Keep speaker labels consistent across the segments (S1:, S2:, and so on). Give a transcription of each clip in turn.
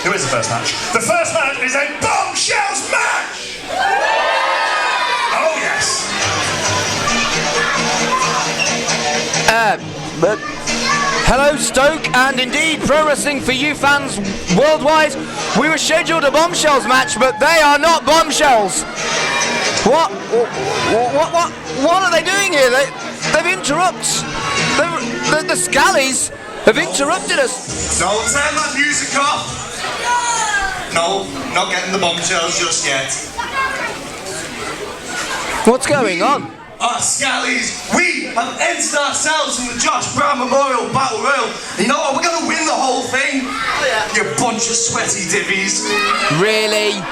S1: Who is the first match? The first match is a bombshells match! Oh, yes.
S2: But hello, Stoke, and indeed, Pro Wrestling for You fans worldwide. We were scheduled a bombshells match, but they are not bombshells. What are they doing here? They've interrupted. The Scallies have interrupted us.
S3: No, turn that music off. No, not getting the bombshells just yet.
S2: What's going on?
S3: Scallies, we have entered ourselves in the Josh Brown Memorial Battle Royal. You know what? We're going to win the whole thing. Oh, yeah. You bunch of sweaty divvies.
S2: Really?
S3: Boo,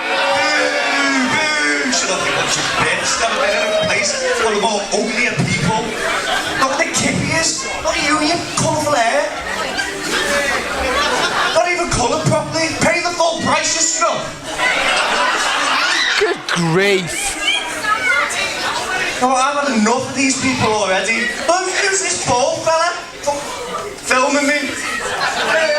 S3: boo. Shut up, you bunch of biffs. Never been in a place full of more uglier people. Look at the kippies. Look at you and your colourful hair. Not even coloured properly. Pay the full price, you scrub.
S2: Good grief.
S3: Oh, I've had enough of these people already. Oh, who's this bald fella? Filming me. Get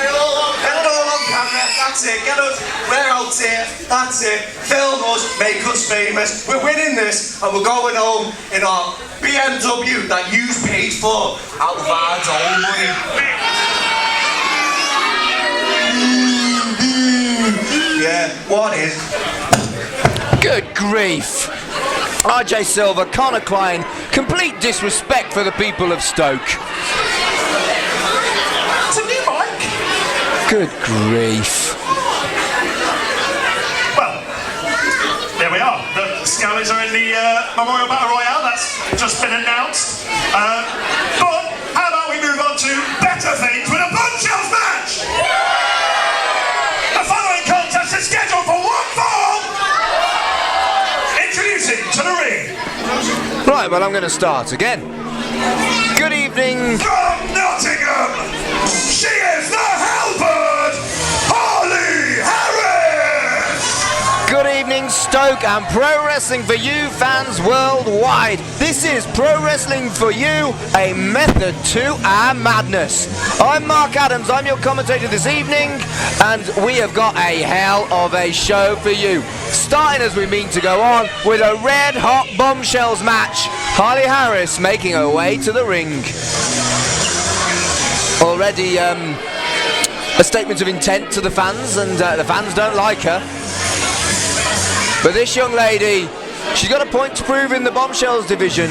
S3: it all on camera. That's it. Get us. We're out here. That's it. Film us. Make us famous. We're winning this, and we're going home in our BMW that you paid for out of our own money. Yeah. What is?
S2: Good grief. RJ Silver, Connor Klein, complete disrespect for the people of Stoke.
S3: It's a new mic.
S2: Good grief.
S1: Well, there we are. The Scallies are in the Memorial Battle Royale. That's just been announced. But how about we move on to better things with a bombshells match? The following contest is scheduled for one fall. Introducing to the ring.
S2: Right, well, I'm going to start again. Good evening.
S1: From Nottingham, she is the Halberd, Harley Harris.
S2: Good evening, Stoke, and Pro Wrestling for You fans worldwide. This is Pro Wrestling for You, a method to our madness. I'm Marc Adams, I'm your commentator this evening, and we have got a hell of a show for you. Starting as we mean to go on with a red hot bombshells match. Harley Harris making her way to the ring. Already a statement of intent to the fans, and the fans don't like her. But this young lady, she's got a point to prove in the bombshells division.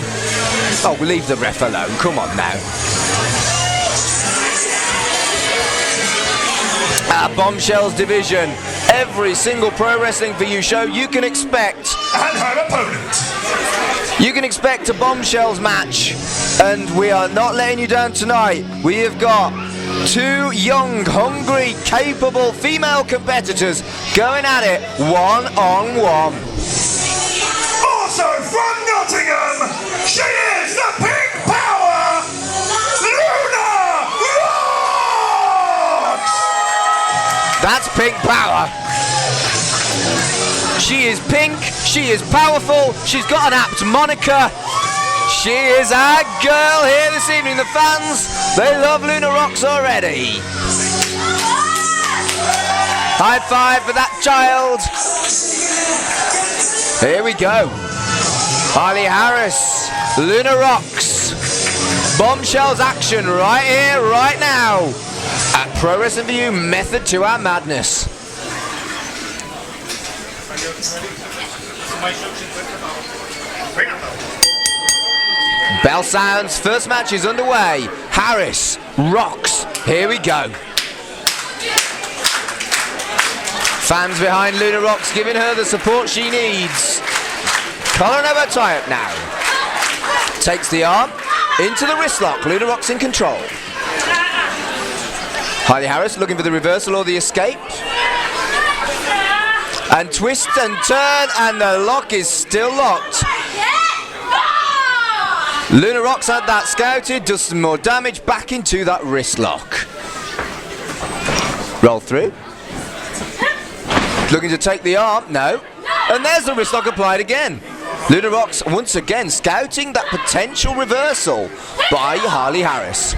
S2: Oh, we'll leave the ref alone, come on now. Our bombshells division. Every single Pro Wrestling for You show you can expect.
S1: And her opponent.
S2: You can expect a bombshells match. And we are not letting you down tonight. We have got two young, hungry, capable female competitors going at it one-on-one.
S1: Also from Nottingham, she is the Pink Power, Luna Rocks!
S2: That's Pink Power. She is pink, she is powerful, she's got an apt moniker. She is our girl here this evening. The fans, they love Luna Rocks already. High five for that child. Here we go. Harley Harris, Luna Rocks. Bombshells action right here, right now. At Pro Wrestling for You, method to our madness. Bell sounds, first match is underway. Harris, Rocks, here we go. Fans behind Luna Rocks giving her the support she needs. Collar over tie-up now. Takes the arm, into the wrist lock. Luna Rocks in control. Harley Harris looking for the reversal or the escape. And twist and turn, and the lock is still locked. Luna Rocks had that scouted, does some more damage back into that wrist lock. Roll through. Looking to take the arm, no. And there's the wrist lock applied again. Luna Rocks once again scouting that potential reversal by Harley Harris.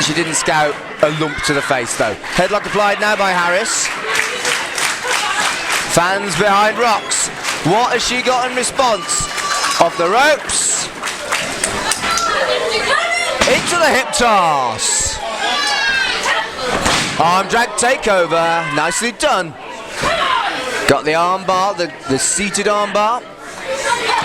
S2: she didn't scout a lump to the face though. Headlock applied now by Harris. Fans behind Rocks. What has she got in response? Off the ropes. Into the hip toss. Arm drag takeover. Nicely done. Got the arm bar, the seated arm bar.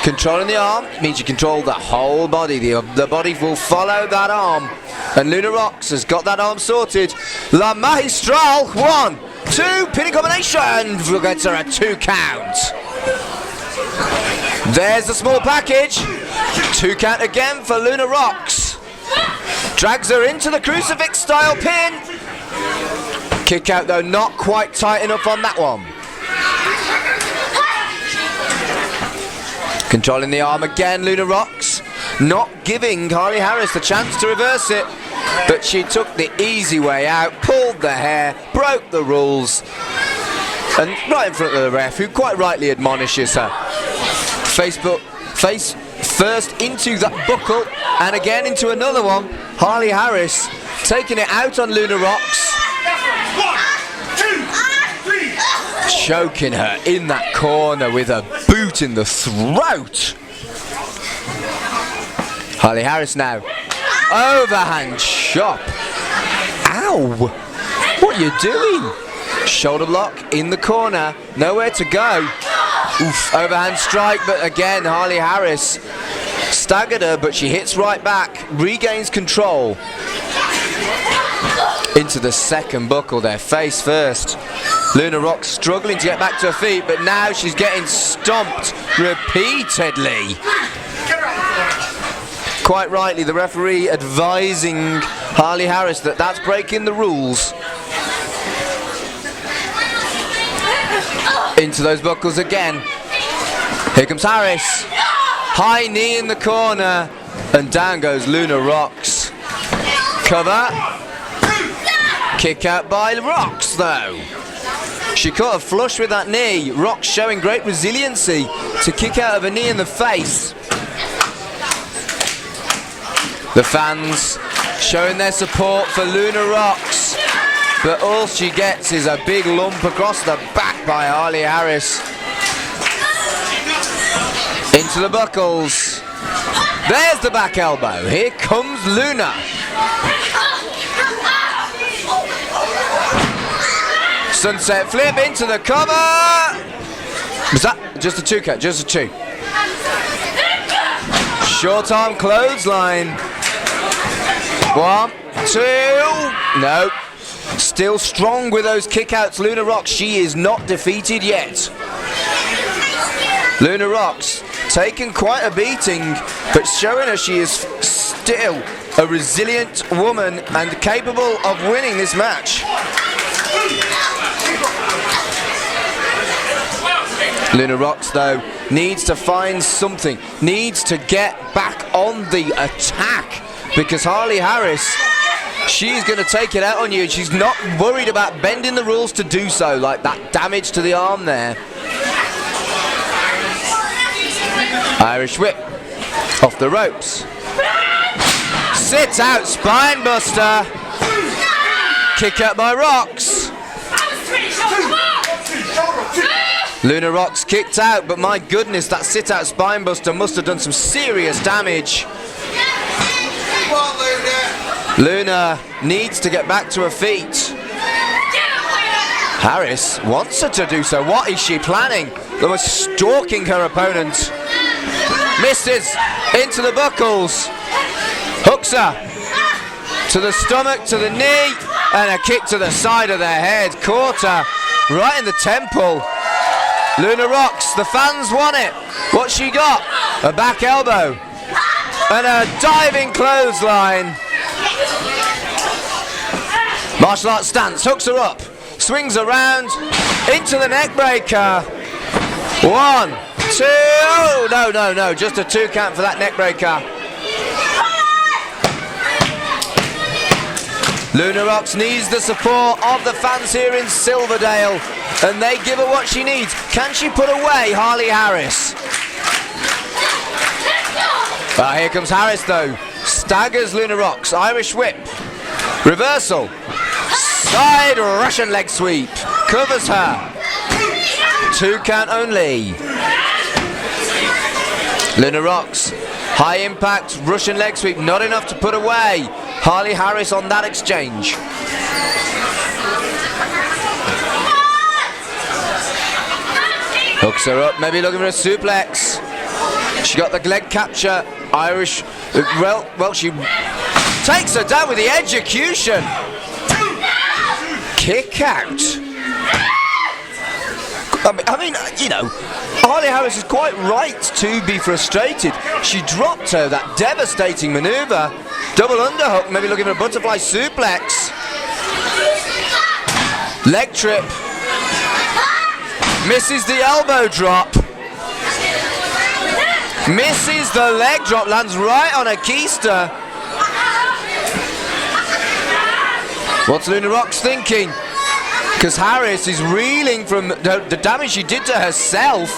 S2: Controlling the arm means you control the whole body. The body will follow that arm. And Luna Rocks has got that arm sorted. La Magistral. 1, 2. Pinning combination. Gets her a 2 count. There's the small package. 2 count again for Luna Rocks. Drags her into the crucifix style pin. Kick out though, not quite tight enough on that one. Controlling the arm again, Luna Rocks. Not giving Harley Harris the chance to reverse it. But she took the easy way out, pulled the hair, broke the rules. And right in front of the ref, who quite rightly admonishes her. Face first into that buckle, and again into another one. Harley Harris taking it out on Luna Rocks.
S1: 1, 2, 3.
S2: Choking her in that corner with a boot in the throat. Harley Harris now. Overhand chop. Ow! What are you doing? Shoulder block in the corner. Nowhere to go. Oof, overhand strike, but again, Harley Harris staggered her, but she hits right back, regains control. Into the second buckle there, face first. Luna Rocks struggling to get back to her feet, but now she's getting stomped repeatedly. Quite rightly, the referee advising Harley Harris that that's breaking the rules. Into those buckles again. Here comes Harris. High knee in the corner, and down goes Luna Rocks. Cover. Kick out by Rocks though. She caught her flush with that knee. Rocks showing great resiliency to kick out of a knee in the face. The fans showing their support for Luna Rocks, but all she gets is a big lump across the back by Harley Harris. Into the buckles. There's the back elbow. Here comes Luna. Sunset flip into the cover. Was that just a 2 count? Just a 2. Short arm clothesline. 1, 2. No. Still strong with those kickouts. Luna Rocks. She is not defeated yet. Luna Rocks taking quite a beating, but showing her she is still a resilient woman and capable of winning this match. Luna Rocks though needs to find something, needs to get back on the attack, because Harley Harris, she's going to take it out on you, and she's not worried about bending the rules to do so, like that damage to the arm there. Irish whip off the ropes. Sit out spine buster. Kick out by Rocks. Luna Rocks kicked out, but my goodness, that sit out spine buster must have done some serious damage. Luna needs to get back to her feet. Harris wants her to do so. What is she planning? They were stalking her opponent. Misses into the buckles. Hooks her to the stomach, to the knee, and a kick to the side of their head. Caught her right in the temple. Luna Rocks, the fans want it. What's she got? A back elbow and a diving clothesline. Martial arts stance, hooks her up, swings around into the neck breaker. 1, 2, no, just a 2 count for that neck breaker. Luna Rocks needs the support of the fans here in Silverdale, and they give her what she needs. Can she put away Harley Harris? Here comes Harris though. Staggers Luna Rocks. Irish whip. Reversal. Side Russian leg sweep. Covers her. 2 count only. Luna rocks. High impact Russian leg sweep. Not enough to put away. Harley Harris on that exchange. Hooks her up. Maybe looking for a suplex. She got the leg capture. Irish. Well, she takes her down with the execution. Kick out. I mean, you know, Harley Harris is quite right to be frustrated. She dropped her that devastating maneuver. Double underhook, maybe looking for a butterfly suplex. Leg trip. Misses the elbow drop. Misses the leg drop, lands right on a keister. What's Luna Rocks thinking? Because Harris is reeling from the damage she did to herself.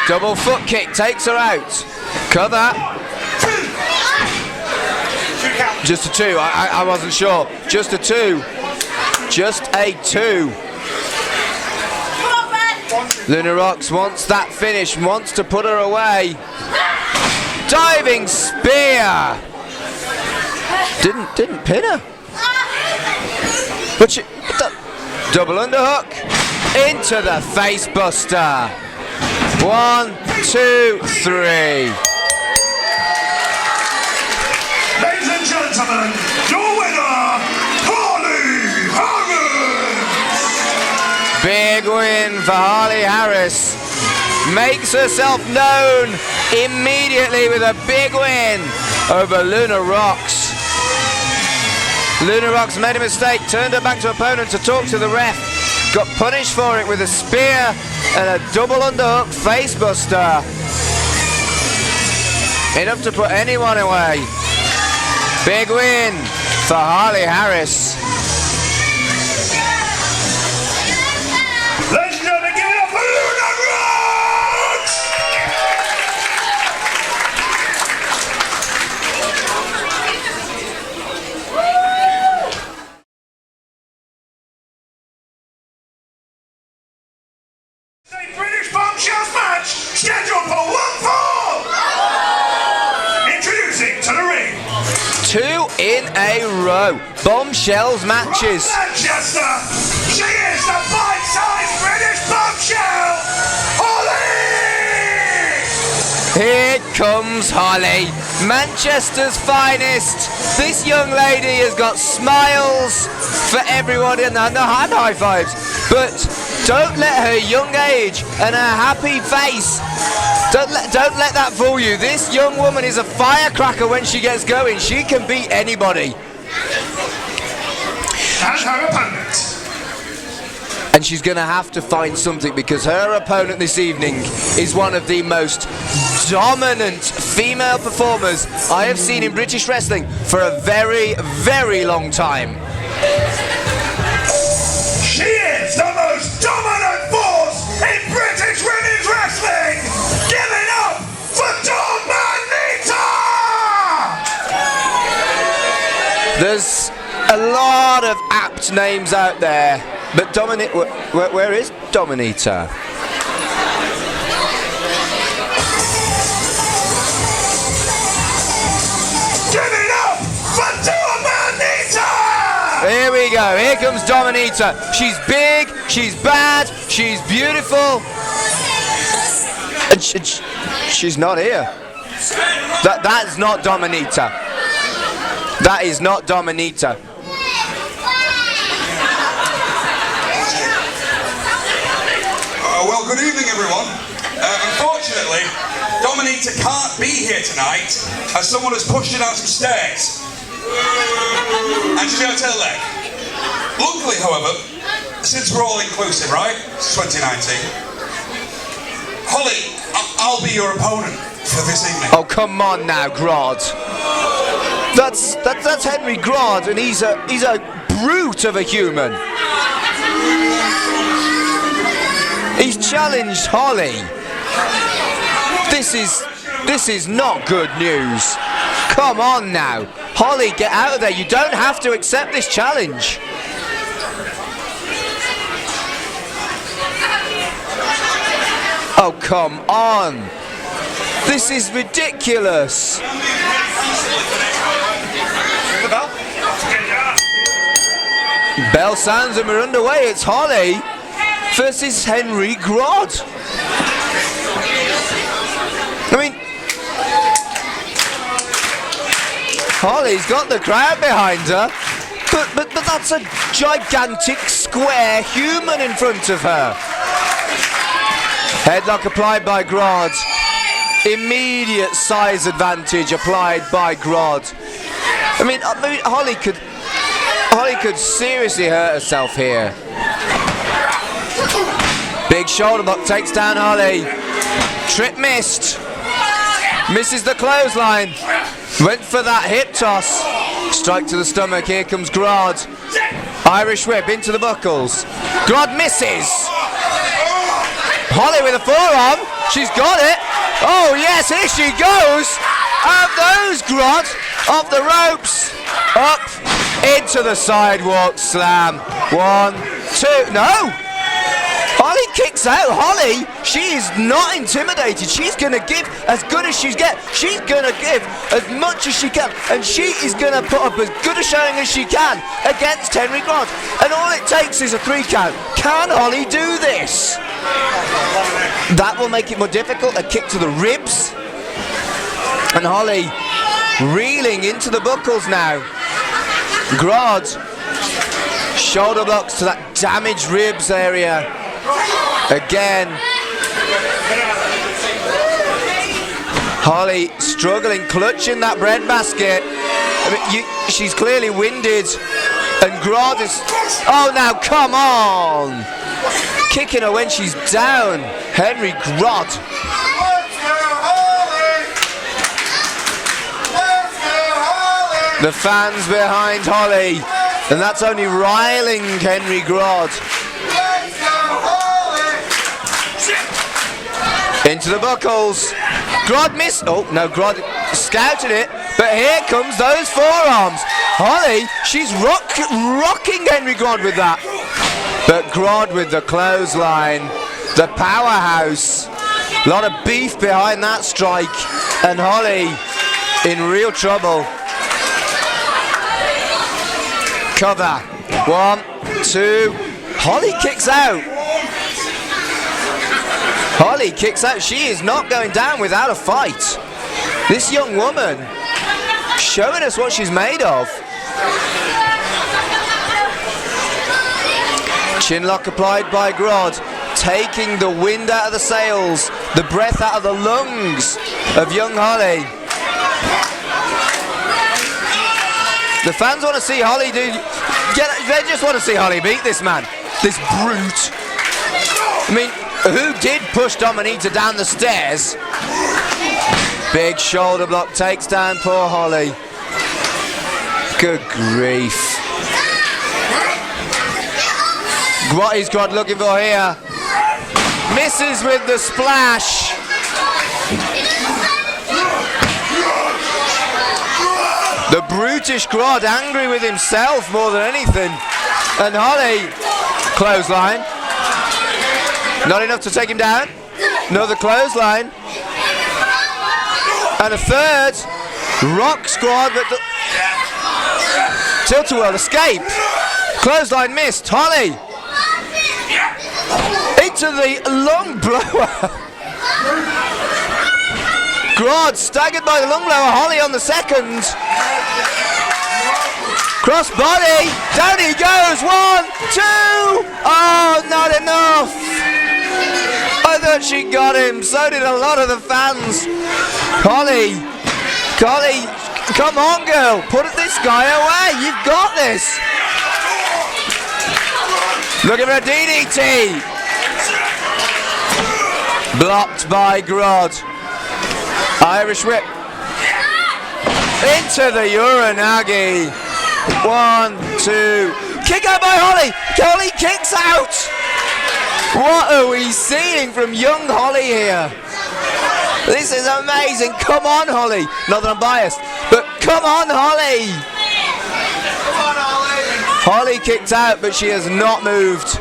S2: Double foot kick takes her out. Cover. Just a 2, I wasn't sure. Just a 2. Just a 2. Luna Rocks wants that finish, wants to put her away. Diving spear. Didn't pin her. But double underhook into the face buster. 1, 2, 3.
S1: Ladies and gentlemen, your winner, Harley Harris.
S2: Big win for Harley Harris. Makes herself known immediately with a big win over Luna Rocks. Luna Rocks made a mistake, turned her back to opponent to talk to the ref. Got punished for it with a spear and a double underhook facebuster. Enough to put anyone away. Big win for Harley Harris.
S1: Ladies and gentlemen, give it up for Luna Rocks! The British Bombshells match scheduled for 1 fall. Introducing to the ring.
S2: 2 in a row. Bombshells matches.
S1: From Manchester, she is the bite-sized British bombshell, Hollie!
S2: Here comes Hollie, Manchester's finest. This young lady has got smiles for everyone and high fives. But don't let her young age and her happy face, don't let that fool you. This young woman is a firecracker when she gets going. She can beat anybody.
S1: And her opponent.
S2: And she's going to have to find something, because her opponent this evening is one of the most dominant female performers I have seen in British wrestling for a very, very long time.
S1: She is the most dominant force in British women's wrestling! Give it up for Dominita!
S2: There's a lot of apt names out there, but where is Dominita?
S1: Give it up for Dominita!
S2: Here we go, here comes Dominita. She's big, she's bad, she's beautiful. And she's not here. That's not Dominita. That is not Dominita.
S4: Well, good evening, everyone. Unfortunately, Dominita can't be here tonight as someone has pushed her down some stairs. And she's going to her leg. Luckily, however, since we're all inclusive, right? It's 2019. Hollie, I'll be your opponent for this evening.
S2: Oh, come on now, Grodd. That's Henry Grodd, and he's a brute of a human. He's challenged Hollie. This is not good news. Come on now. Hollie, get out of there. You don't have to accept this challenge. Oh, come on. This is ridiculous. Bell sounds and we're underway. It's Hollie versus Henry Grodd. I mean, Hollie's got the crowd behind her, but that's a gigantic square human in front of her. Headlock applied by Grodd. Immediate size advantage applied by Grodd. I mean Hollie could seriously hurt herself here. Big shoulder block takes down Hollie. Trip missed. Misses the clothesline. Went for that hip toss. Strike to the stomach. Here comes Grodd. Irish whip into the buckles. Grodd misses. Hollie with a forearm. She's got it. Oh yes, here she goes. Out goes Grodd. Off the ropes. Up. Into the sidewalk slam. 1, 2. No. Hollie kicks out. Hollie, she is not intimidated. She's going to give as good as she's get. She's going to give as much as she can. And she is going to put up as good a showing as she can against Henry Grodd. And all it takes is a 3 count. Can Hollie do this? That will make it more difficult. A kick to the ribs. And Hollie reeling into the buckles now. Grodd. Shoulder blocks to that damaged ribs area. Again. Hollie struggling, clutching that breadbasket. I mean, she's clearly winded. And Grodd is... Oh, now, come on! Kicking her when she's down. Henry Grodd. The fans behind Hollie. And that's only riling Henry Grodd. Into the buckles. Grodd missed. Oh, no, Grodd scouted it. But here comes those forearms. Hollie, she's rocking Henry Grodd with that. But Grodd with the clothesline. The powerhouse. A lot of beef behind that strike. And Hollie in real trouble. Cover. 1, 2. Hollie kicks out. Hollie kicks out. She is not going down without a fight. This young woman showing us what she's made of. Chinlock applied by Grodd, taking the wind out of the sails, the breath out of the lungs of young Hollie. The fans want to see Hollie they just want to see Hollie beat this man, this brute. I mean, who did push Dominita down the stairs? Big shoulder block takes down poor Hollie. Good grief. What is Grodd looking for here? Misses with the splash. The brutish Grodd, angry with himself more than anything. And Hollie, clothesline. Not enough to take him down. Another clothesline. And a third. Rock Grodd, but Tilt-a-whirl escape. Clothesline missed. Hollie into the long blower. Grodd staggered by the long blower. Hollie on the second. Cross body. Down he goes. 1, 2. Oh, not enough. I thought she got him. So did a lot of the fans. Hollie, come on, girl. Put this guy away. You've got this. Looking for a DDT. Blocked by Grodd. Irish whip. Into the Uranagi. 1, 2. Kick out by Hollie. Hollie kicks out. What are we seeing from young Hollie here? This is amazing. Come on, Hollie. Not that I'm biased, but come on, Hollie. Hollie kicked out, but she has not moved.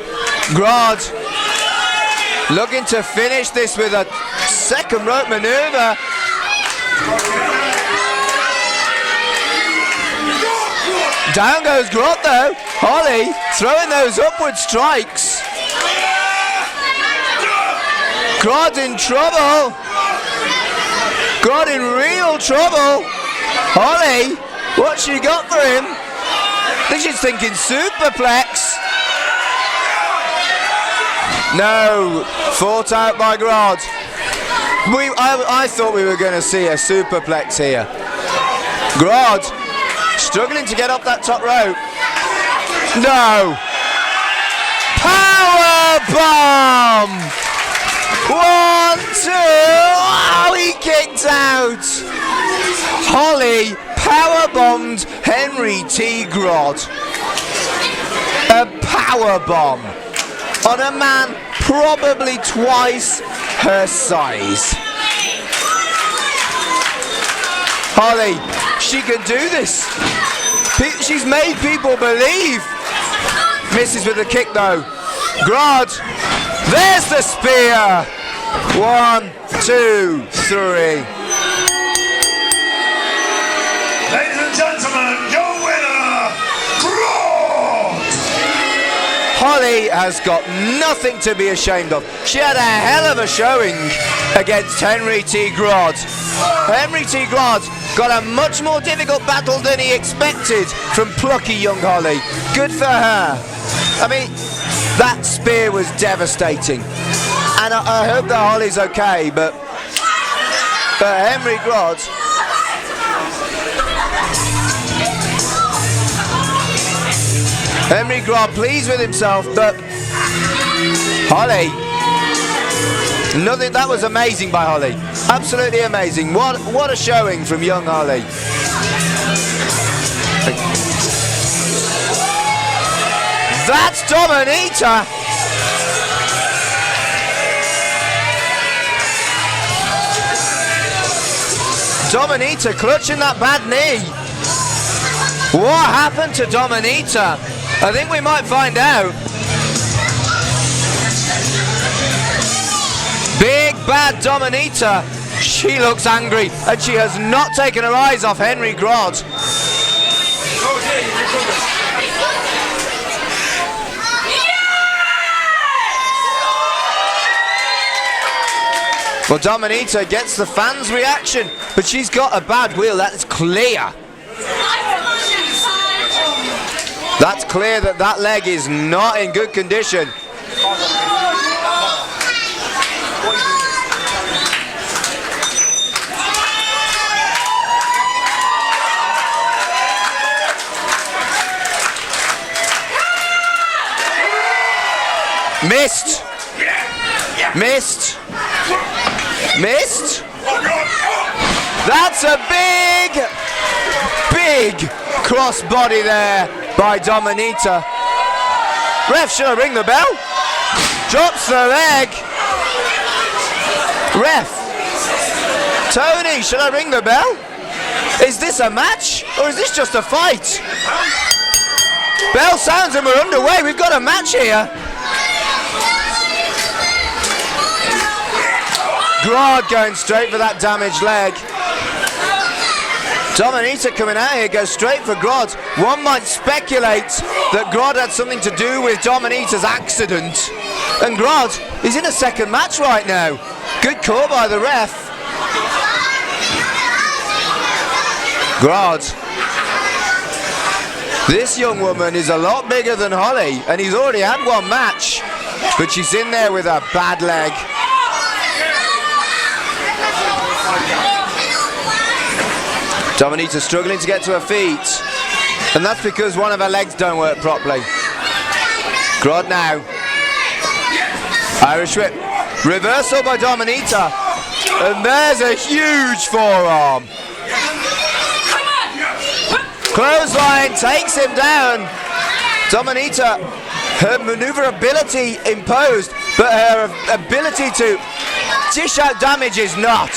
S2: Grodd looking to finish this with a second rope maneuver. Down goes Grodd though. Hollie throwing those upward strikes. Grodd in trouble. Grodd in real trouble. Hollie, what's she got for him? I think she's thinking superplex. No, fought out by Grodd. I thought we were going to see a superplex here. Grodd struggling to get up that top rope. No. Power bomb. 1, 2. Oh, he kicked out. Hollie power bombed Henry T. Grodd. A power bomb on a man probably twice her size. Hollie, she can do this. She's made people believe. Misses with the kick though. Grodd, there's the spear. 1, 2, 3.
S1: Ladies and gentlemen, your winner, Grodd!
S2: Hollie has got nothing to be ashamed of. She had a hell of a showing against Henry T. Grodd. Henry T. Grodd got a much more difficult battle than he expected from plucky young Hollie. Good for her. I mean, that spear was devastating. And I hope that Hollie's okay, but Henry Grodd... Henry Grodd pleased with himself, but Hollie, nothing. That was amazing by Hollie. Absolutely amazing. What a showing from young Hollie. That's Dominita. Dominita clutching that bad knee. What happened to Dominita? I think we might find out. Big bad Dominita. She looks angry and she has not taken her eyes off Henry Grodd. Well, Dominita gets the fans' reaction, but she's got a bad wheel, that is clear. That's clear that that leg is not in good condition. Missed. Missed. Missed. That's a big crossbody there by Dominita. Ref, should I ring the bell? Drops the leg. Ref. Tony, should I ring the bell? Is this a match or is this just a fight? Bell sounds and we're underway. We've got a match here. Grodd going straight for that damaged leg. Dominita coming out here goes straight for Grodd. One might speculate that Grodd had something to do with Dominita's accident. And Grodd is in a second match right now. Good call by the ref. Grodd. This young woman is a lot bigger than Hollie, and he's already had one match. But she's in there with a bad leg. Dominita struggling to get to her feet, and that's because one of her legs don't work properly. Grodd now. Irish whip. Reversal by Dominita, and there's a huge forearm. Clothesline takes him down. Dominita, her maneuverability imposed, but her ability to Dish out damage is not.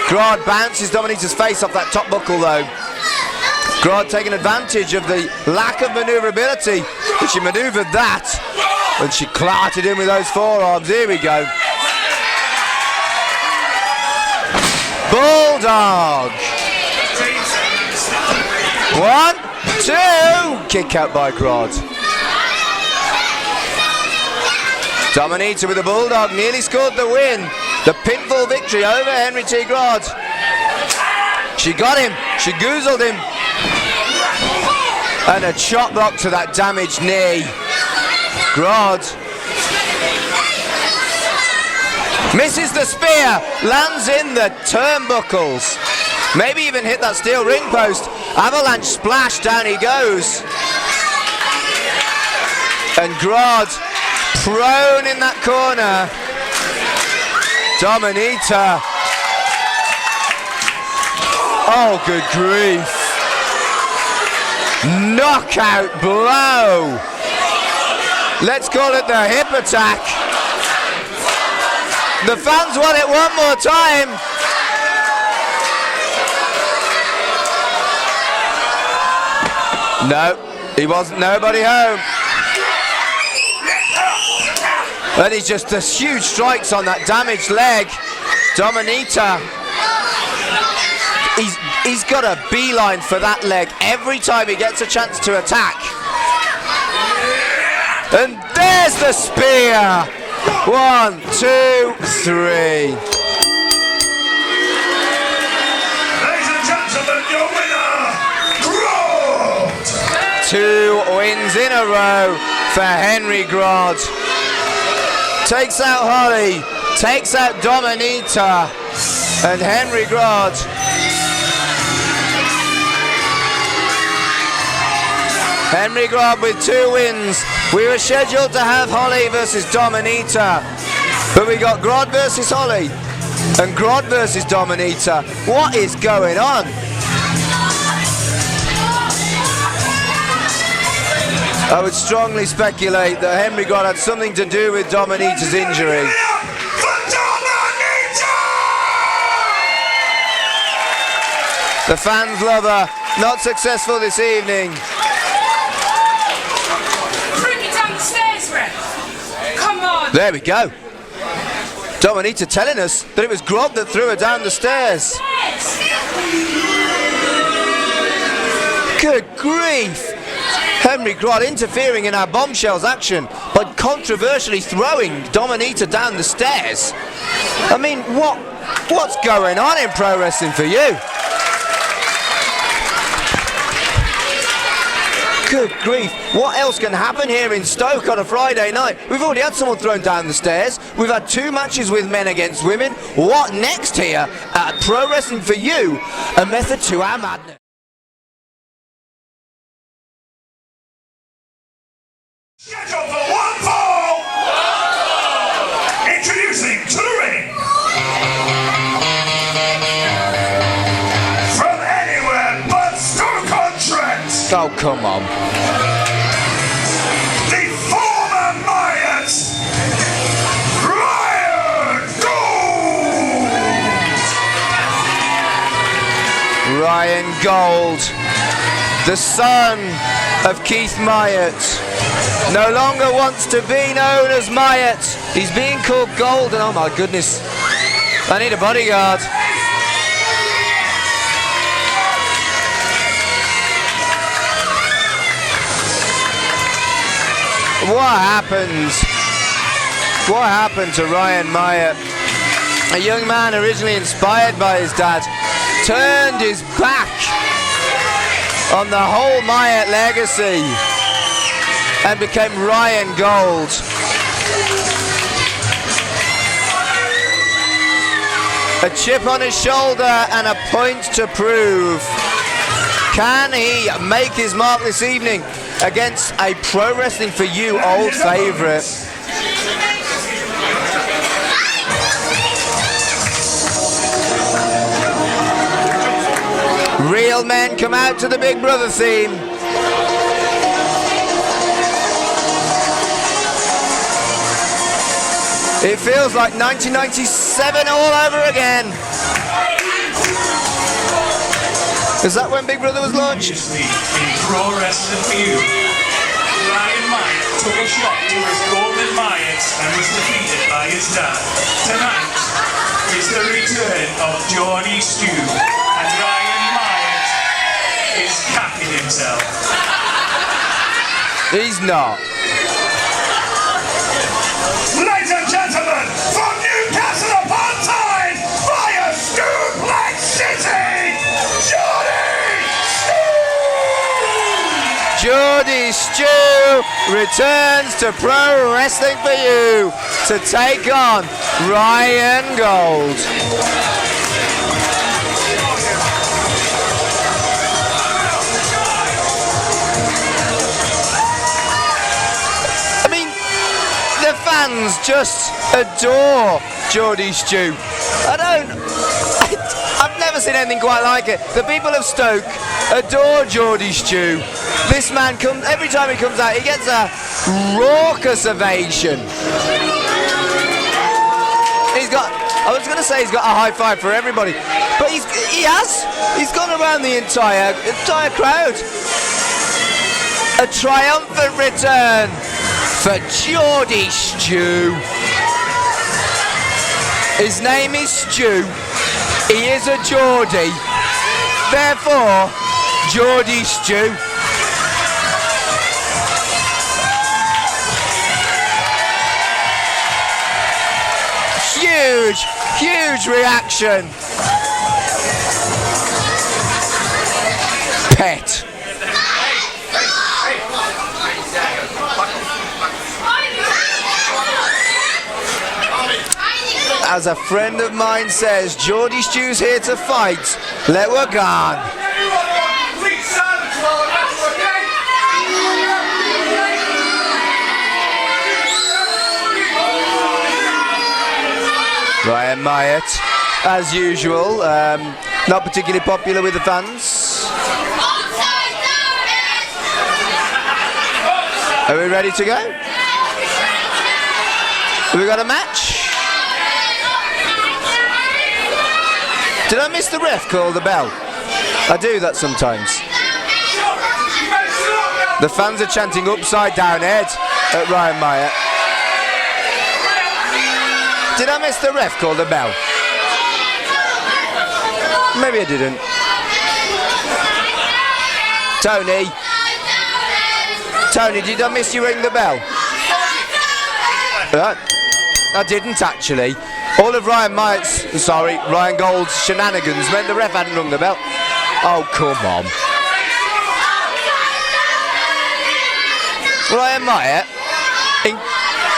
S2: Grodd bounces Dominita's face off that top buckle though. Grodd taking advantage of the lack of manoeuvrability, but she manoeuvred that and she clarted in with those forearms. Here we go. Bulldog. 1, 2. Kick out by Grodd. Dominita with the Bulldog nearly scored the win. The pinfall victory over Henry T. Grodd. She got him. She goozled him. And a chop block to that damaged knee. Grodd misses the spear, lands in the turnbuckles. Maybe even hit that steel ring post. Avalanche splash, down he goes. And Grodd prone in that corner. Dominita. Oh, good grief. Knockout blow. Let's call it the hip attack. The fans want it one more time. No, he wasn't nobody home. And he's just the huge strikes on that damaged leg. Dominita. He's got a beeline for that leg every time he gets a chance to attack. And there's the spear. 1, 2, 3.
S1: Ladies and gentlemen, your winner, Grodd!
S2: 2 wins in a row for Henry Grodd. Takes out Hollie, takes out Dominita, and Henry Grodd with 2 wins. We were scheduled to have Hollie versus Dominita, but we got Grodd versus Hollie and Grodd versus Dominita. What is going on? I would strongly speculate that Henry Grodd had something to do with Dominita's injury. The fans love her. Not successful this evening.
S5: Bring me down the stairs, Ref. Come on.
S2: There we go. Dominita telling us that it was Grodd that threw her down the stairs. Good grief. Henry Grodd interfering in our bombshells action by controversially throwing Dominita down the stairs. I mean, what's going on in pro wrestling for you? Good grief, what else can happen here in Stoke on a Friday night? We've already had someone thrown down the stairs. We've had 2 matches with men against women. What next here at Pro Wrestling for You? A method to our madness.
S1: Scheduled for 1 fall! Introducing to the ring. From anywhere but Stoke-On-Trent.
S2: Oh, come on.
S1: The former Myatt,
S2: Ryan Gold, the son of Keith Myatt, no longer wants to be known as Myatt. He's being called Gold, and oh my goodness, I need a bodyguard. What happened? What happened to Ryan Myatt? A young man originally inspired by his dad turned his back on the whole Myatt legacy and became Ryan Gold. A chip on his shoulder and a point to prove. Can he make his mark this evening against a Pro Wrestling for You old favourite? Real men come out to the Big Brother theme. It feels like 1997 all over again. Is that when Big Brother was launched?
S1: Previously in Pro Wrestling for You, Myatt took a shot to his golden Myatt and was defeated by his dad. Tonight is the return of Geordie Stew, and Myatt is capping himself.
S2: He's not.
S1: Ladies and gentlemen, from Newcastle upon Tyne, via Stuplex City,
S2: Geordie Stew returns to Pro Wrestling for You to take on Ryan Gold. I mean, the fans just adore Geordie Stew. I've never seen anything quite like it. The people of Stoke adore Geordie Stew. This man comes, every time he comes out, he gets a raucous ovation. I was going to say he's got a high five for everybody, but he's gone around the entire crowd. A triumphant return for Geordie Stew. His name is Stew. He is a Geordie. Therefore, Geordie Stew. Huge reaction. Pet. As a friend of mine says, Geordie Stew's here to fight. Let we're gone. Ryan Myatt, as usual, not particularly popular with the fans. Are we ready to go? Have we got a match? Did I miss the ref call the bell? I do that sometimes. The fans are chanting upside down head at Ryan Myatt. Did I miss the ref call the bell? Maybe I didn't. Tony, did I miss you ring the bell? I didn't actually. All of Ryan Gold's shenanigans meant the ref hadn't rung the bell. Oh, come on. Ryan Myatt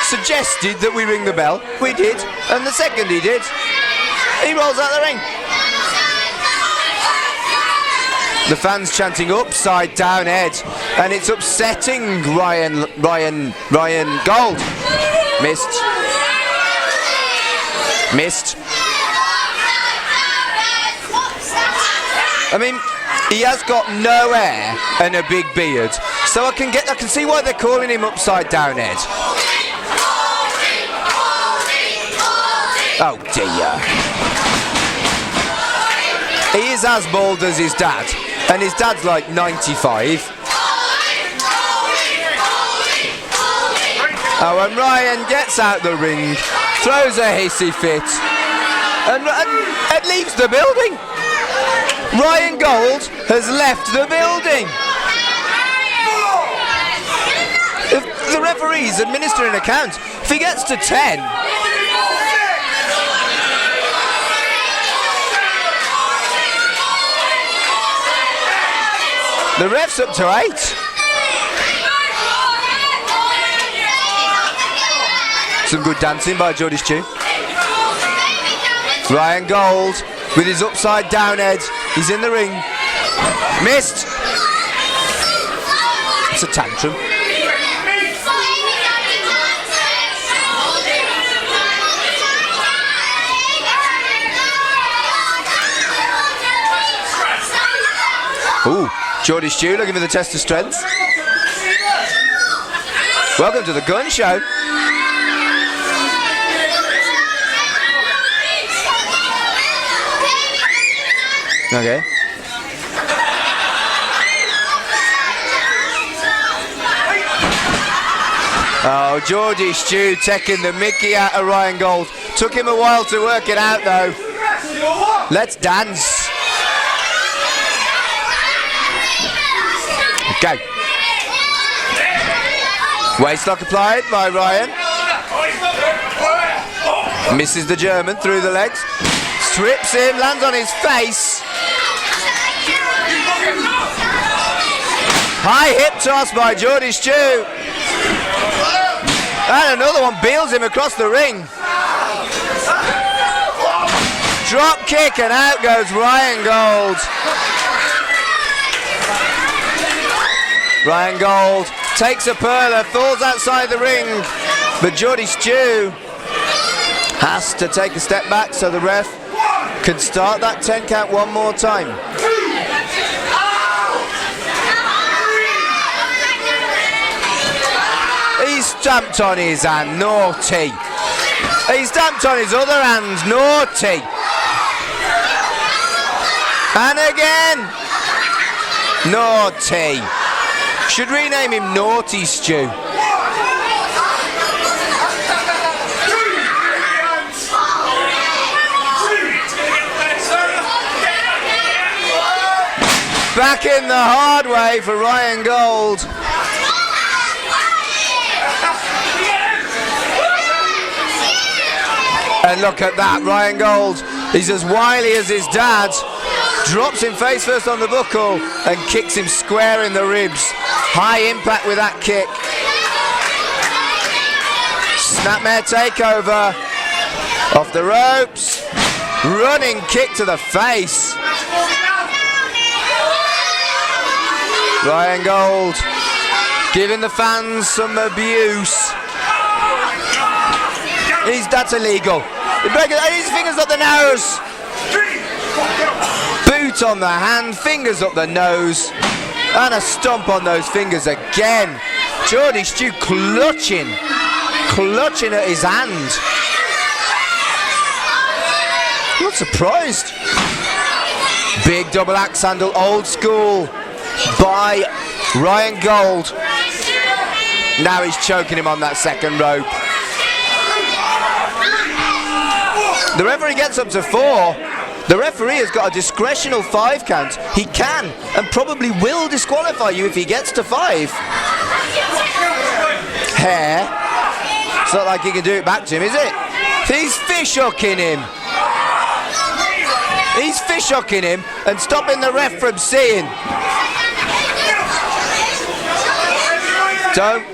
S2: suggested that we ring the bell. We did, and the second he did, he rolls out the ring. The fans chanting upside down head, and it's upsetting Ryan Gold. Missed. I mean, he has got no hair and a big beard, so I can see why they're calling him upside down head. Oh dear. He is as bald as his dad, and his dad's like 95. Oh, and Ryan gets out the ring, throws a hissy fit, and leaves the building. Ryan Gold has left the building. If the referee's administering a count, if he gets to 10... The ref's up to 8. Some good dancing by Geordie Stew. Ryan Gold with his upside down head. He's in the ring. Missed. It's a tantrum. Ooh. Geordie Stew looking for the test of strength. Welcome to the gun show. Okay. Oh, Geordie Stew taking the mickey out of Ryan Gold. Took him a while to work it out though. Let's dance. Okay. Waistlock applied by Ryan. Misses the German through the legs. Strips him, lands on his face. High hip toss by Geordie Stew. And another one beels him across the ring. Drop kick and out goes Ryan Gold. Ryan Gold takes a perler, falls outside the ring, but Geordie Stew has to take a step back so the ref can start that 10 count one more time. He stamped on his hand, naughty. He stamped on his other hand, naughty. And again, naughty. Should rename him Naughty Stew. Back in the hard way for Ryan Gold. And look at that, Ryan Gold. He's as wily as his dad. Drops him face first on the buckle and kicks him square in the ribs. High impact with that kick. Snapmare takeover. Off the ropes. Running kick to the face. Ryan Gold giving the fans some abuse. That's illegal. His fingers up the nose. Boot on the hand, fingers up the nose. And a stomp on those fingers again. Geordie Stew clutching at his hand. I'm not surprised. Big double axe handle, old school by Ryan Gold. Now he's choking him on that second rope. The referee gets up to 4. The referee has got a discretional 5 count. He can and probably will disqualify you if he gets to 5. Hair. It's not like he can do it back to him, is it? He's fish hooking him. He's fish hooking him and stopping the ref from seeing. Don't.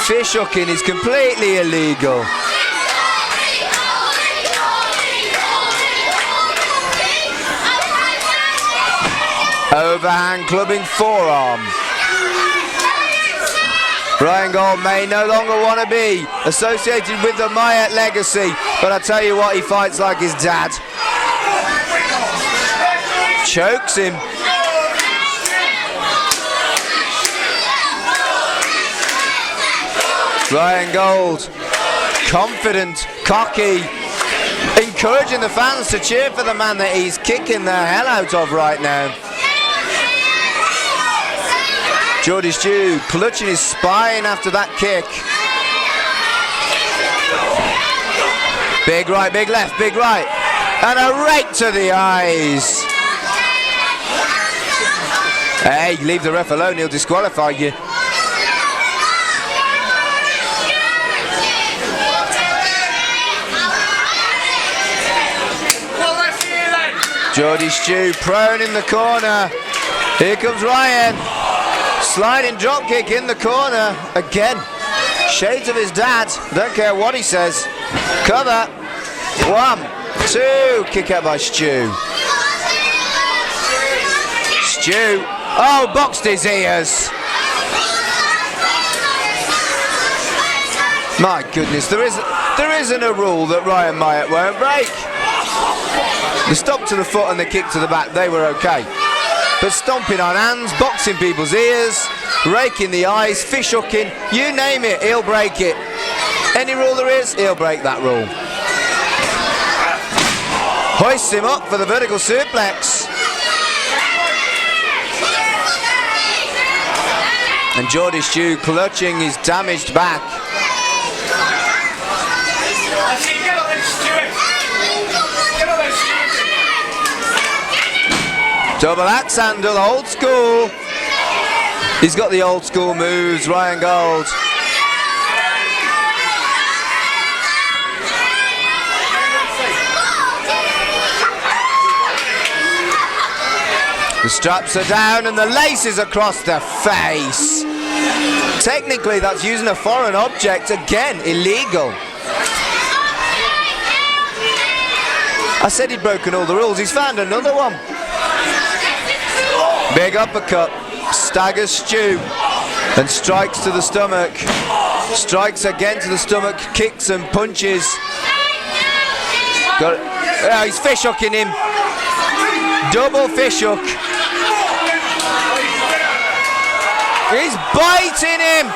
S2: Fish hooking is completely illegal. Overhand clubbing forearm. Ryan Gold may no longer want to be associated with the Myatt legacy, but I tell you what, he fights like his dad. Chokes him. Ryan Gold, confident, cocky, encouraging the fans to cheer for the man that he's kicking the hell out of right now. Geordie Stew clutching his spine after that kick. Big right, big left, big right. And a rake to the eyes. Hey, leave the ref alone, he'll disqualify you. Geordie Stew prone in the corner. Here comes Ryan. Sliding drop kick in the corner. Again. Shades of his dad. Don't care what he says. Cover. 1, 2. Kick out by Stew. Stew. Oh, boxed his ears. My goodness, there isn't a rule that Ryan Myatt won't break. The stomp to the foot and the kick to the back, they were okay. But stomping on hands, boxing people's ears, raking the eyes, fish hooking, you name it, he'll break it. Any rule there is, he'll break that rule. Hoists him up for the vertical suplex. And Geordie Stew clutching his damaged back. Double axe handle, old school. He's got the old school moves, Ryan Gold. The straps are down and the laces across the face. Technically, that's using a foreign object. Again, illegal. I said he'd broken all the rules. He's found another one. Big uppercut. Staggers Stew and strikes to the stomach. Strikes again to the stomach. Kicks and punches. Got it. Oh, he's fish hooking him. Double fish hook. He's biting him.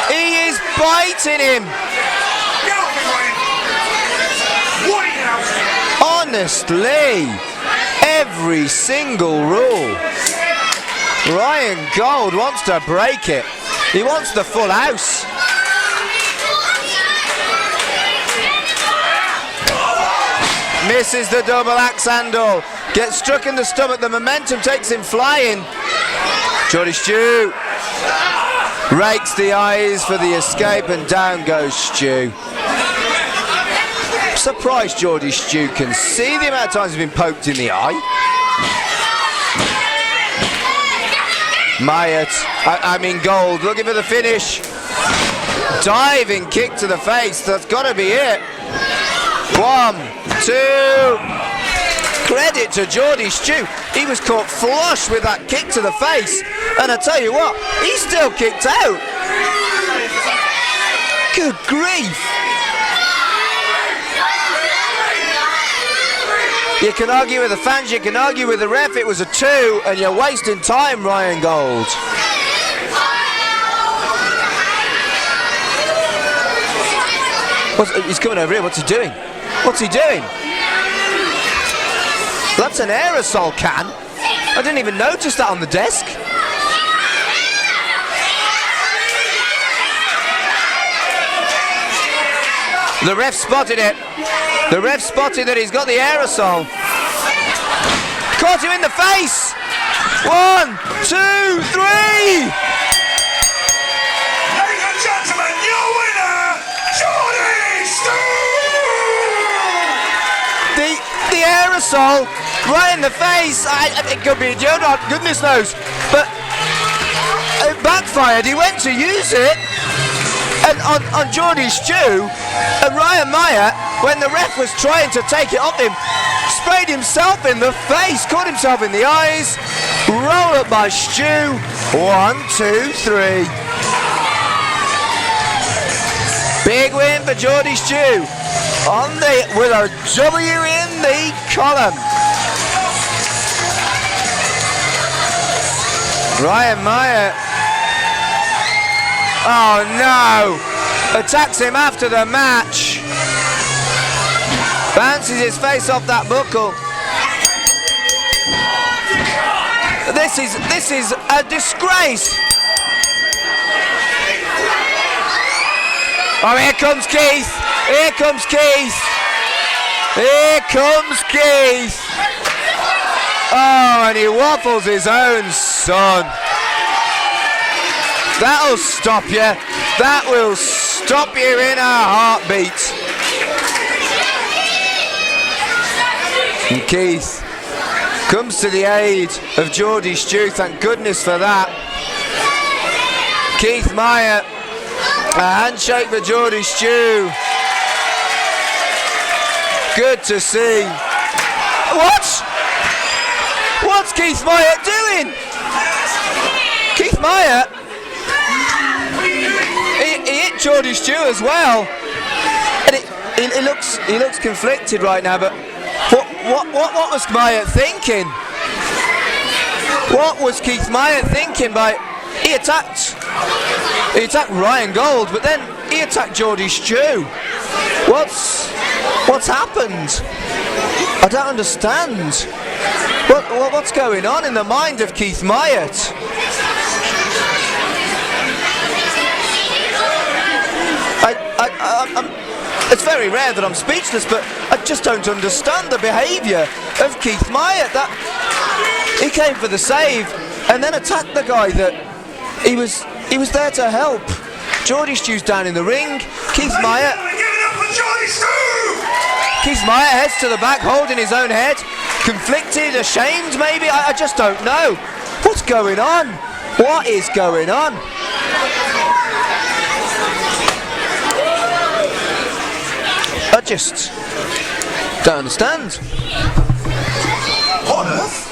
S2: He is biting him. Honestly, every single rule. Ryan Gold wants to break it. He wants the full house. Misses the double axe handle. Gets struck in the stomach. The momentum takes him flying. Geordie Stew rakes the eyes for the escape and down goes Stew. Surprised Geordie Stew can see the amount of times he's been poked in the eye. Myatt, I mean Gold, looking for the finish. Diving kick to the face, that's got to be it. 1, 2. Credit to Geordie Stew. He was caught flush with that kick to the face. And I tell you what, he's still kicked out. Good grief. You can argue with the fans, you can argue with the ref, it was a 2, and you're wasting time, Ryan Gold. He's coming over here, what's he doing? What's he doing? That's an aerosol can. I didn't even notice that on the desk. The ref spotted it. The ref spotted that he's got the aerosol. Caught him in the face. 1, 2, 3.
S1: Ladies and gentlemen, your winner, Geordie Stew!
S2: The aerosol right in the face. It could be a deodorant, goodness knows. But it backfired. He went to use it. And on Geordie Stew and Ryan Myatt, when the ref was trying to take it off him, sprayed himself in the face, caught himself in the eyes. Roll up by Stew. 1, 2, 3. Big win for Geordie Stew with a W in the column. Ryan Myatt. Oh no! Attacks him after the match. Bounces his face off that buckle. This is a disgrace. Oh, here comes Keith. Here comes Keith. Here comes Keith. Oh, and he waffles his own son. That'll stop you. That will stop you in a heartbeat. And Keith comes to the aid of Geordie Stew. Thank goodness for that. Keith Myatt. A handshake for Geordie Stew. Good to see. What? What's Keith Myatt doing? Keith Myatt? He hit Geordie Stew as well, and he looks conflicted right now. But what was Myatt thinking? What was Keith Myatt thinking? He attacked Ryan Gold, but then he attacked Geordie Stew. What's happened? I don't understand. What's going on in the mind of Keith Myatt? It's very rare that I'm speechless, but I just don't understand the behaviour of Keith Myatt. That he came for the save and then attacked the guy that he was there to help. Geordie Stew's down in the ring. Keith Myatt heads to the back, holding his own head, conflicted, ashamed maybe. I just don't know. What's going on? What is going on? I just don't understand.
S1: What on earth?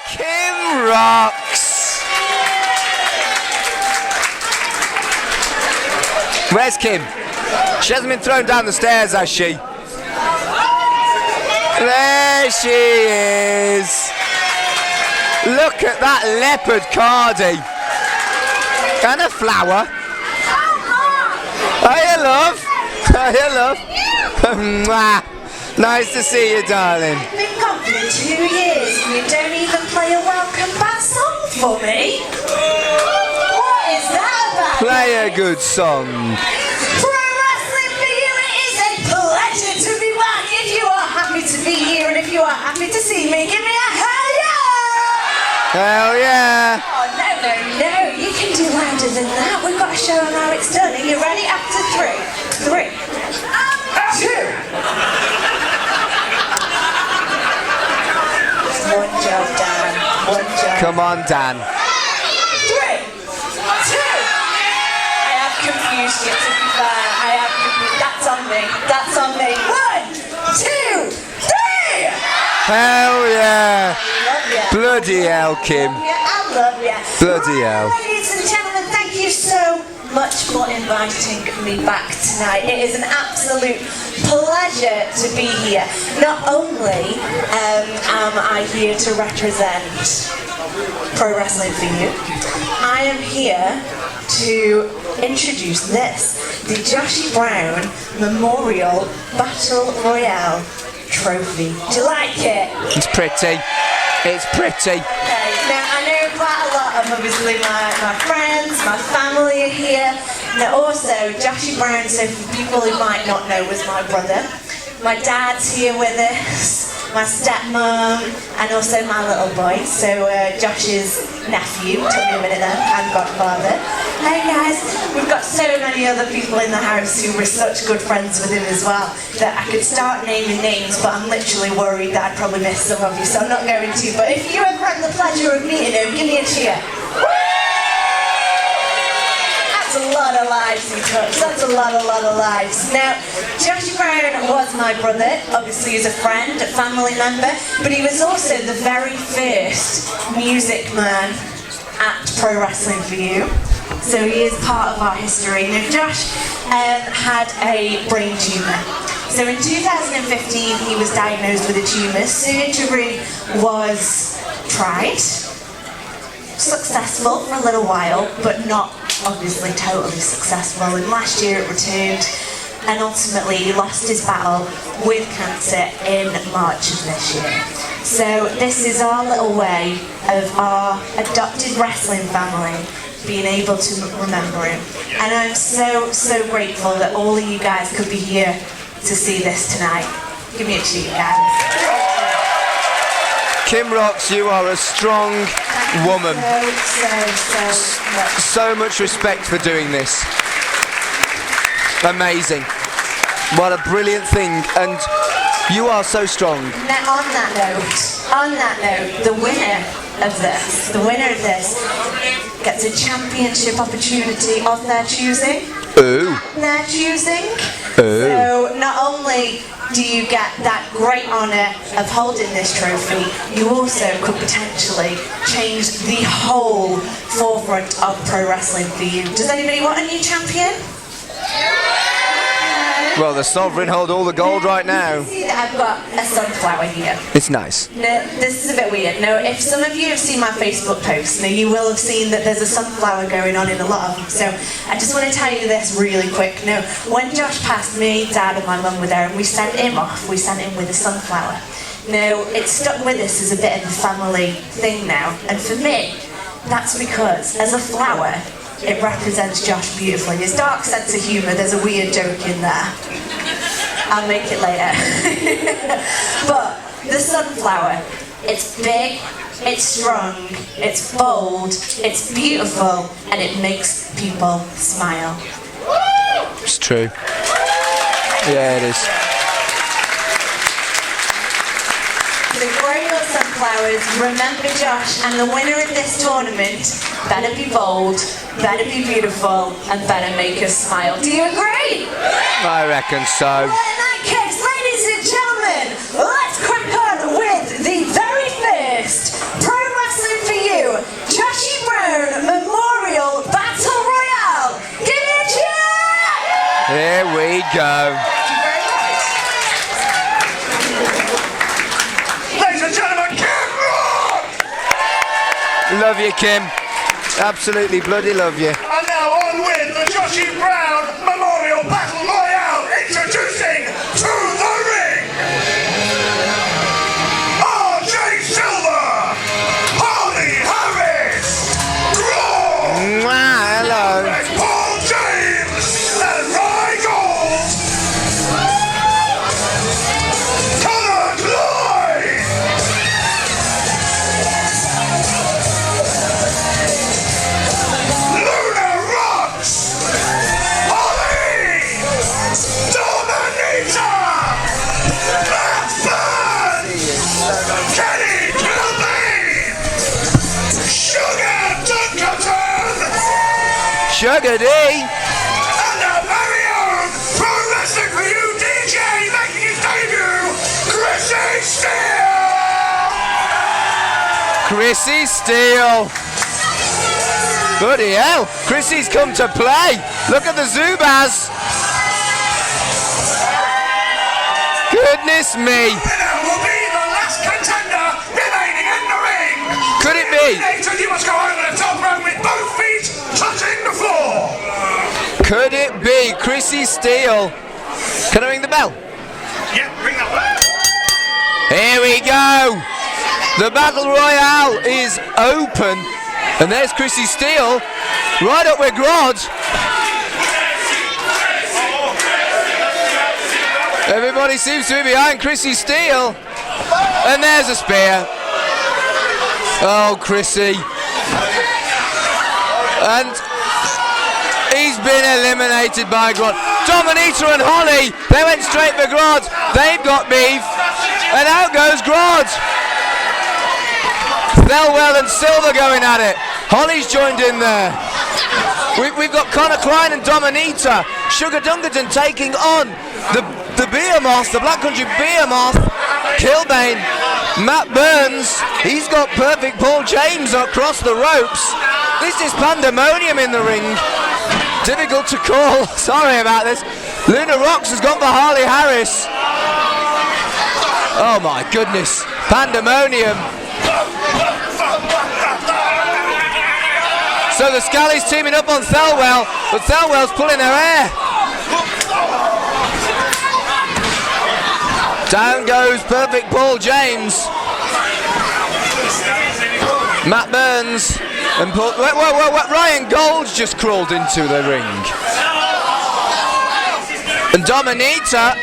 S2: Kim rocks. Where's Kim? She hasn't been thrown down the stairs, has she? There she is. Look at that leopard cardi. And a flower. Hiya, love. Hiya, love. Mwah. Nice to see you, darling.
S6: I've been gone for 2 years and you don't even play a welcome back song for me? What is that about?
S2: Play a good song.
S6: Pro wrestling for you, it is a pleasure to be back. If you are happy to be here and if you are happy to see me, give me a hell yeah!
S2: Hell yeah.
S6: Oh, no, you can do louder than that. We've got to show them how it's done. Are you ready? After 3, 2. One job, Dan. One job.
S2: Come on, Dan.
S6: 3, 2. I have confused you, to be fair. I have confused. That's on me. That's on me. 1, 2, 3.
S2: Hell yeah.
S6: Love ya.
S2: Bloody hell, Kim.
S6: I love ya.
S2: Bloody hell.
S6: Ladies and gentlemen, thank you so much for inviting me back tonight. It is an absolute pleasure to be here. Not only am I here to represent Pro Wrestling for You, I am here to introduce this, the Joshy Brown Memorial Battle Royale Trophy. Do you like it?
S2: It's pretty. It's pretty.
S6: Okay, now I know quite a lot of obviously my friends, my family are here. Now also, Joshy Brown, so for people who might not know, was my brother. My dad's here with us, my stepmom, and also my little boy. So Josh's nephew, took me a minute then, and godfather. Hey guys, we've got so many other people in the house who were such good friends with him as well that I could start naming names, but I'm literally worried that I'd probably miss some of you, so I'm not going to. But if you ever had the pleasure of meeting him, give me a cheer. That's a lot of lives he touched. That's a lot of lives. Now, Joshy Brown was my brother. Obviously, he's a friend, a family member, but he was also the very first music man at Pro Wrestling for You. So he is part of our history. Now, Josh had a brain tumour. So in 2015, he was diagnosed with a tumour. Surgery was tried. Successful for a little while, but not obviously totally successful. And last year it returned, and ultimately he lost his battle with cancer in March of this year. So this is our little way of our adopted wrestling family being able to remember him. And I'm so grateful that all of you guys could be here to see this tonight. Give me a cheer, guys.
S2: Kim rocks, you are a strong woman. So much respect for doing this. Amazing. What a brilliant thing, and you are so strong.
S6: Now on that note, the winner of this gets a championship opportunity of their choosing.
S2: Ooh.
S6: Their choosing.
S2: Ooh.
S6: So not only do you get that great honour of holding this trophy, you also could potentially change the whole forefront of pro wrestling for you. Does anybody want a new champion?
S2: Well, the Sovereign hold all the gold right now.
S6: that I've got a sunflower here.
S2: It's nice.
S6: Now, this is a bit weird. Now, if some of you have seen my Facebook posts, now you will have seen that there's a sunflower going on in a lot of them. So I just want to tell you this really quick. Now, when Josh passed, me, Dad and my mum were there and we sent him off. We sent him with a sunflower. Now, it's stuck with us as a bit of a family thing now. And for me, that's because, as a flower, it represents Josh beautifully. His dark sense of humour, there's a weird joke in there. I'll make it later. But the sunflower, it's big, it's strong, it's bold, it's beautiful, and it makes people smile.
S2: It's true. Yeah, it is.
S6: So grow your sunflowers, remember Josh, and the winner of this tournament better be bold, better be beautiful, and better make us smile. Do you agree?
S2: I reckon so.
S6: Well, in that case, ladies and gentlemen, let's crack on with the very first Pro Wrestling for You Joshy Brown Memorial Battle Royale. Give me a cheer!
S2: Here we go.
S1: Ladies and gentlemen, Kim Rock!
S2: Love you, Kim. Absolutely bloody love you.
S1: And now on with the Joshy Brown Memorial Battle Royale, introducing to the ring, R.J. Silver, Harley Harris, Grodd,
S2: Hello.
S1: Paul James, and Roy Gold, Lloyd, Hollie, Dominita,
S2: Jugen.
S1: and our very own Pro Wrestling for You DJ making his debut,
S2: Chrissy Steele. Bloody hell. Chrissy's come to play. Look at the Zubaz. Goodness me.
S1: Winner will be the last contender remaining in the ring.
S2: Could it be?
S1: Nathan, you must go over the top rope with both feet touching the floor.
S2: Could it be Chrissy Steele? Can I ring the bell?
S1: Yeah, ring that bell.
S2: Here we go. The Battle Royale is open. And there's Chrissy Steele. Right up with Grodd. Everybody seems to be behind Chrissy Steele. And there's a spear. Oh, Chrissy. And he's been eliminated by Grodd. Dominita and Hollie, they went straight for Grodd. They've got beef. And out goes Grodd. Thelwell and Silver going at it. Hollie's joined in there. We've got Connor Klein and Dominita. Sugar Dunkerton taking on the Behemoth, the Black Country Behemoth. Kilbane, Matt Burns. He's got perfect Paul James across the ropes. This is pandemonium in the ring. Difficult to call. Sorry about this. Luna Rocks has gone for Harley Harris. Oh my goodness. Pandemonium. So the Scallies teaming up on Thelwell, but Thelwell's pulling her hair. Down goes perfect Paul James. Matt Burns and Paul. Whoa, Ryan Gold's just crawled into the ring. And Dominita.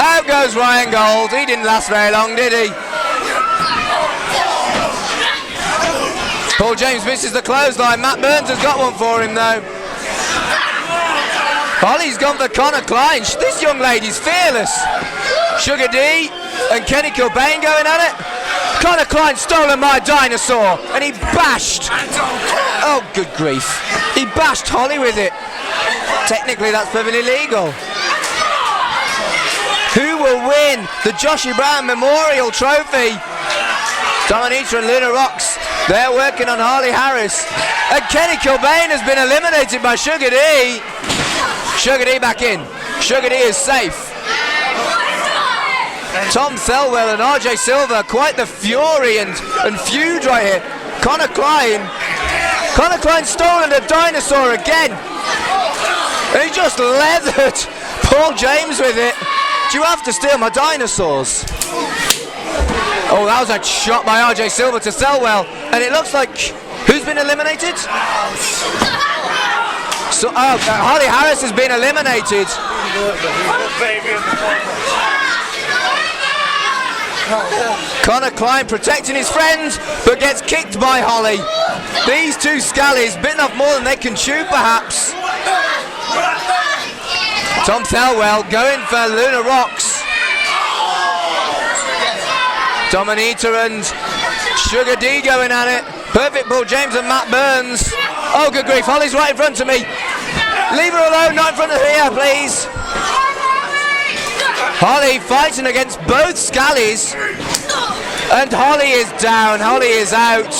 S2: Out goes Ryan Gold. He didn't last very long, did he? Paul James misses the clothesline. Matt Burns has got one for him though. Hollie's gone for Connor Klein. This young lady's fearless. Sugar D and Kenny Kilbane going at it. Connor Klein stolen my dinosaur and he bashed. Oh, good grief. He bashed Hollie with it. Technically that's perfectly legal. Who will win the Joshy Brown Memorial Trophy? Dominita and Luna Rocks. They're working on Harley Harris. And Kenny Kilbane has been eliminated by Sugar D. Sugar D back in. Sugar D is safe. Tom Thelwell and RJ Silver, quite the fury and feud right here. Connor Klein stolen a dinosaur again. He just leathered Paul James with it. Do you have to steal my dinosaurs? Oh, that was a shot by RJ Silver to Thelwell, and it looks like who's been eliminated? So, Hollie Harris has been eliminated. Connor Klein protecting his friends, but gets kicked by Hollie. These two scallies bitten off more than they can chew, perhaps. Tom Thelwell going for Luna Rocks. Dominita and Sugar D going at it. Perfect Paul James and Matt Burns. Oh, good grief, Hollie's right in front of me. Leave her alone, not in front of here, please. Hollie fighting against both scallies. And Hollie is down, Hollie is out.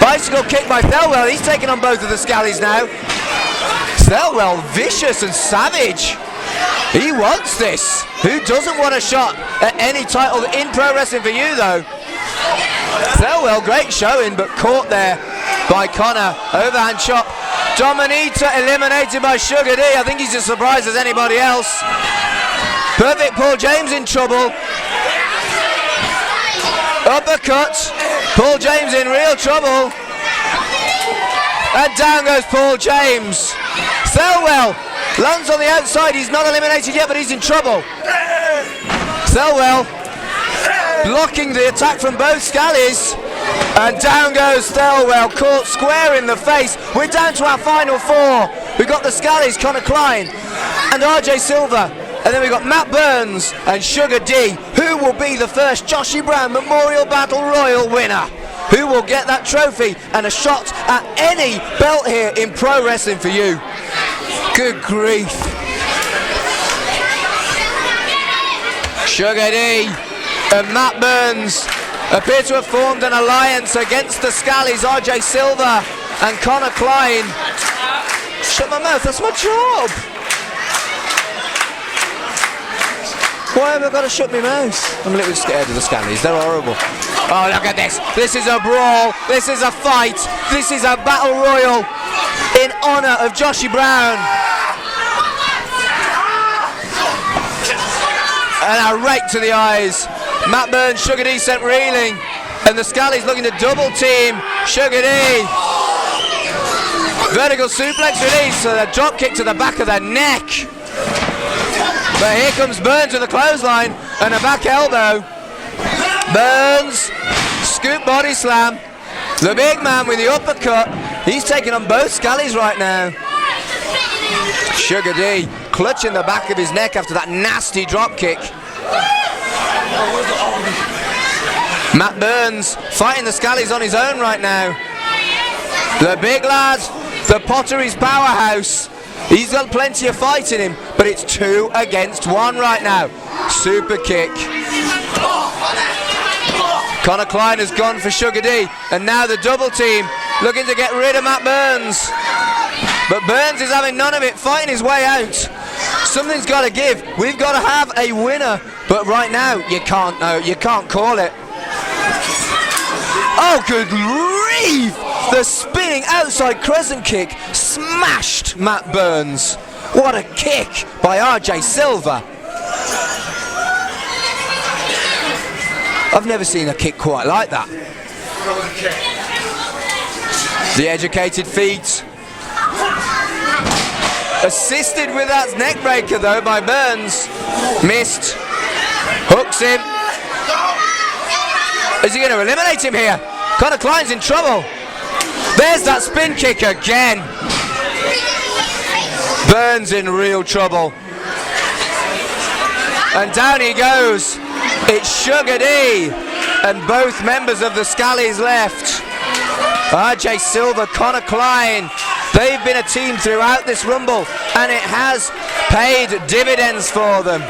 S2: Bicycle kick by Thelwell, he's taking on both of the scallies now. Thelwell vicious and savage. He wants this. Who doesn't want a shot at any title in Pro Wrestling for You, though? Thelwell, great showing, but caught there by Connor. Overhand chop. Dominita eliminated by Sugar D. I think he's as surprised as anybody else. Perfect Paul James in trouble. Uppercut. Paul James in real trouble. And down goes Paul James. Thelwell lands on the outside. He's not eliminated yet, but he's in trouble. Thelwell blocking the attack from both scallies. And down goes Thelwell, caught square in the face. We're down to our final four. We've got the scallies, Connor Klein and RJ Silver. And then we've got Matt Burns and Sugar D. Who will be the first Joshy Brown Memorial Battle Royal winner? Who will get that trophy and a shot at any belt here in Pro Wrestling for You? Good grief. Sugar D and Matt Burns appear to have formed an alliance against the scallies, RJ Silver and Connor Klein. Shut my mouth, that's my job. Why have I got to shut my mouth? I'm a little bit scared of the scallies, they're horrible. Oh, look at this. This is a brawl, this is a fight, this is a battle royal in honour of Joshy Brown. And a rake to the eyes. Matt Burns, Sugar D sent reeling. And the scallies looking to double team Sugar D. Vertical suplex release, so a drop kick to the back of the neck. But here comes Burns with a clothesline and a back elbow. Burns, scoop body slam. The big man with the uppercut. He's taking on both scallies right now. Sugar D clutching the back of his neck after that nasty drop kick. Matt Burns fighting the scallies on his own right now. The big lad, the Potteries powerhouse. He's got plenty of fight in him, but it's 2 against 1 right now. Super kick. Connor Klein has gone for Sugar D, and now the double team looking to get rid of Matt Burns. But Burns is having none of it, fighting his way out. Something's got to give. We've got to have a winner. But right now, you can't call it. Oh, good grief! The spinning outside crescent kick smashed Matt Burns. What a kick by RJ Silver. I've never seen a kick quite like that. The educated feet. Assisted with that neck breaker though by Burns. Missed. Hooks him. Is he going to eliminate him here? Connor Klein's in trouble. There's that spin kick again. Burns in real trouble. And down he goes. It's Sugar D and both members of the Scallies left. RJ Silver, Connor Klein. They've been a team throughout this Rumble and it has paid dividends for them.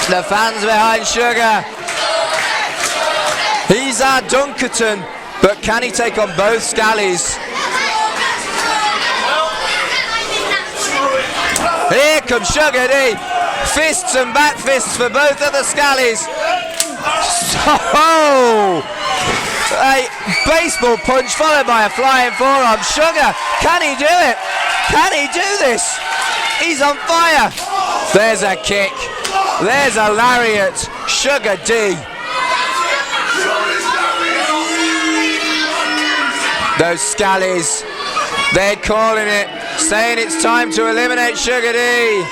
S2: The fans behind Sugar. He's our Dunkerton, but can he take on both Scallies? Here comes Sugar D, Fists and back fists for both of the Scallies. Oh! A baseball punch followed by a flying forearm. Sugar, can he do it? Can he do this? He's on fire. There's a kick. There's a lariat. Sugar D. Those Scallies, they're calling it, saying it's time to eliminate Sugar D.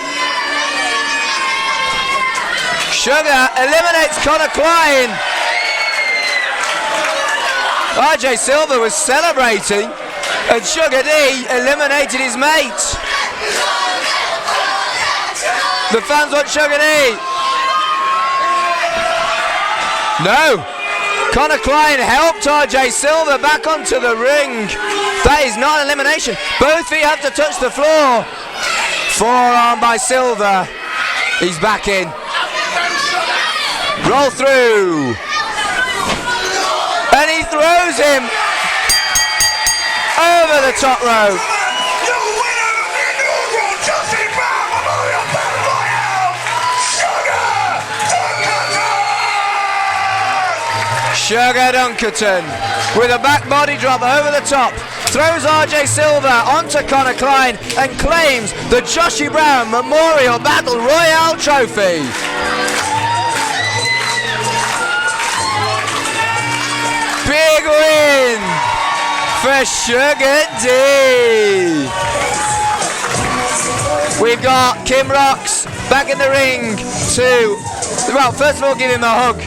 S2: Sugar eliminates Connor Klein. RJ Silver was celebrating, and Sugar D eliminated his mate. The fans want Sugar D. No. Connor Klein helped RJ Silver back onto the ring. That is not an elimination. Both feet have to touch the floor. Forearm by Silver. He's back in. Roll through. And he throws him over the top rope. Sugar Dunkerton with a back body drop over the top, throws RJ Silver onto Connor Klein and claims the Joshy Brown Memorial Battle Royale trophy. Big win for Sugar D. We've got Kim Rocks back in the ring to, well, first of all give him a hug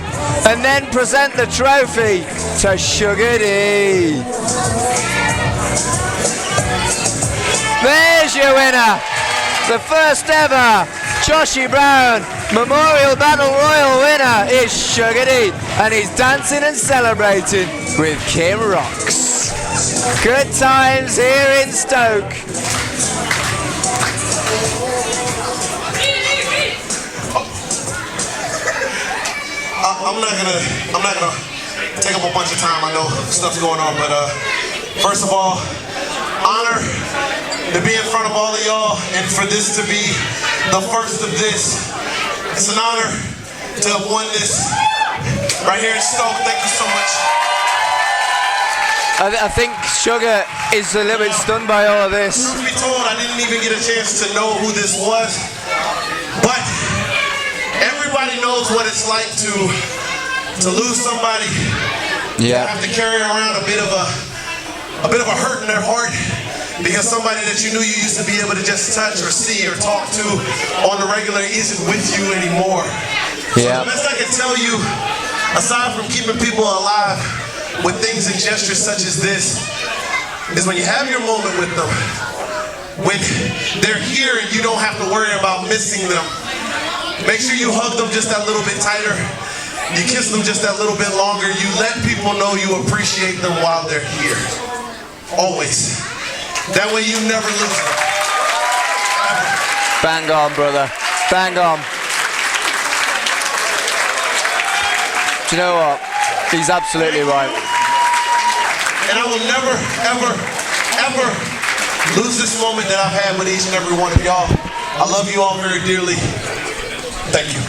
S2: and then present the trophy to Sugar D. There's your winner, the first ever Joshy Brown Memorial Battle Royal winner is Sugar D, and he's dancing and celebrating with Kim Rocks. Good times here in Stoke.
S7: I'm not gonna take up a bunch of time. I know stuff's going on, but first of all, honor to be in front of all of y'all, and for this to be the first of this. It's an honor to have won this right here in Stoke. Thank you so much.
S2: I think Sugar is a little bit stunned by all of this.
S7: Truth be told, I didn't even get a chance to know who this was, but everybody knows what it's like to lose somebody.
S2: Yeah.
S7: Have to carry around a bit of a hurt in their heart because somebody that you knew you used to be able to just touch or see or talk to on the regular isn't with you anymore.
S2: Yeah.
S7: So the best I can tell you, aside from keeping people alive with things and gestures such as this, is when you have your moment with them, when they're here and you don't have to worry about missing them, make sure you hug them just that little bit tighter. You kiss them just that little bit longer. You let people know you appreciate them while they're here. Always. That way you never lose them.
S2: Bang on, brother. Bang on. Do you know what? He's absolutely right.
S7: And I will never, ever, ever lose this moment that I've had with each and every one of y'all. I love you all very dearly. Thank you.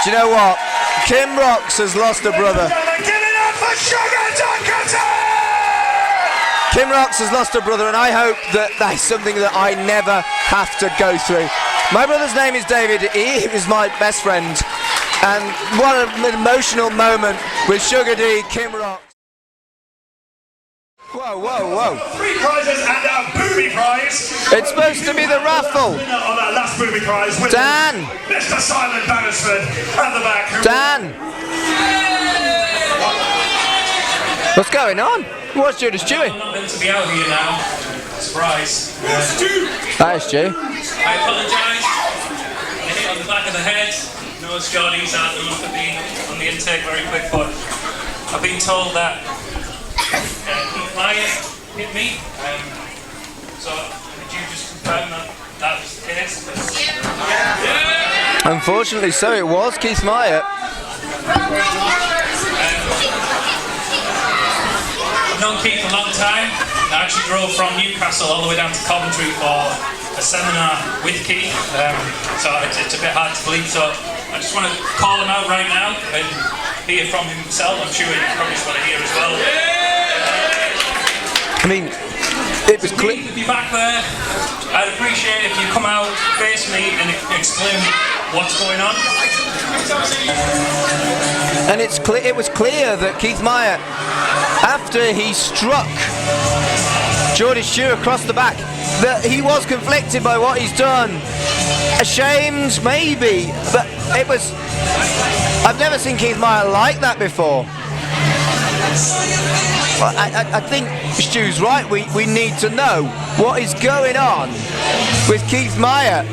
S2: Do you know what? Kim Rocks has lost a brother.
S1: Give it up for Sugar Dunkerton!
S2: Kim Rocks has lost a brother, and I hope that that's something that I never have to go through. My brother's name is David. He was my best friend. And what an emotional moment with Sugar D, Kim Rocks. Whoa, whoa, whoa.
S1: 3 prizes and a booby prize.
S2: It's supposed to be the raffle.
S1: Winner of that last booby prize with
S2: Dan.
S1: Mr. Simon Bannisford at the back.
S2: Dan. What's going on? What's Judas doing?
S8: I'm not meant to be out here now. Surprise.
S2: That is Stu.
S8: I apologise. I hit on the back of the head. No, it's Geordie's out. There must have been on the intake very quick, but I've been told that Myatt hit me. So could you just confirm that was the case? Yeah.
S2: Unfortunately, so it was Keith Myatt.
S8: I've known Keith a long time. I actually drove from Newcastle all the way down to Coventry for a seminar with Keith, so it's a bit hard to believe. So I just want to call him out right now and hear from himself. I'm sure he probably just want to hear as well.
S2: I mean, it was clear.
S8: Keith, if you're back there, I'd appreciate if you come out, face me, and explain what's going on.
S2: And it was clear that Keith Myatt, after he struck Geordie's shoe across the back, that he was conflicted by what he's done. Ashamed, maybe, but it was... I've never seen Keith Myatt like that before. I think Stu's right. We need to know what is going on with Keith Myatt.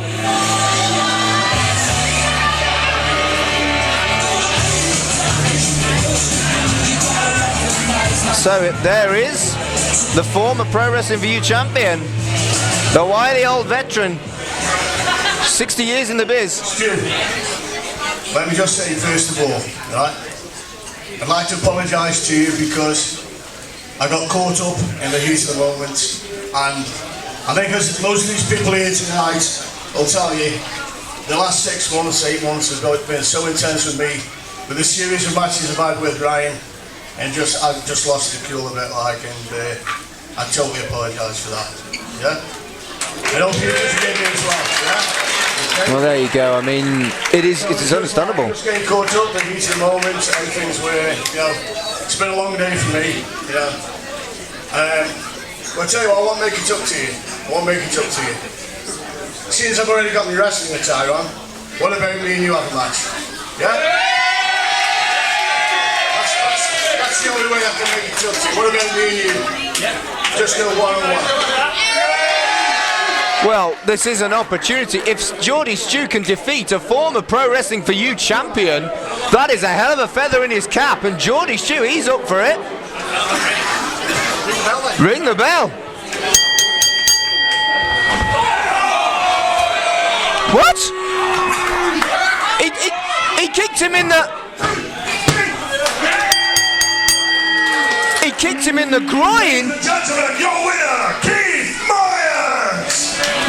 S2: So there is the former Pro Wrestling for You champion, the wily old veteran, 60 years in the biz.
S9: Stu, let me just say first of all, right, I'd like to apologise to you because I got caught up in the heat of the moment, and I think as most of these people here tonight will tell you, the last 6 months, 8 months has been so intense with me, with a series of matches I've had with Ryan, and I've just lost the cool a bit, like, and I totally apologise for that. Yeah. I hope you forgive me as well. Yeah. Okay.
S2: Well, there you go. I mean, it's understandable.
S9: Just getting caught up in the heat of the moment, and things were, you know, it's been a long day for me. Yeah. I'll tell you what, I won't make it up to you. Since I've already got my wrestling attire on, what about me and you have a match? Yeah? That's the only way I can make it up to you. What about me and you? Yeah. Just go one-on-one.
S2: Well, this is an opportunity. If Geordie Stu can defeat a former Pro Wrestling for You champion, that is a hell of a feather in his cap, and Geordie Stu, he's up for it. Ring the bell. What? He kicked him in the... He kicked him in the groin.
S1: Gentlemen, your winner, Keith Myatt!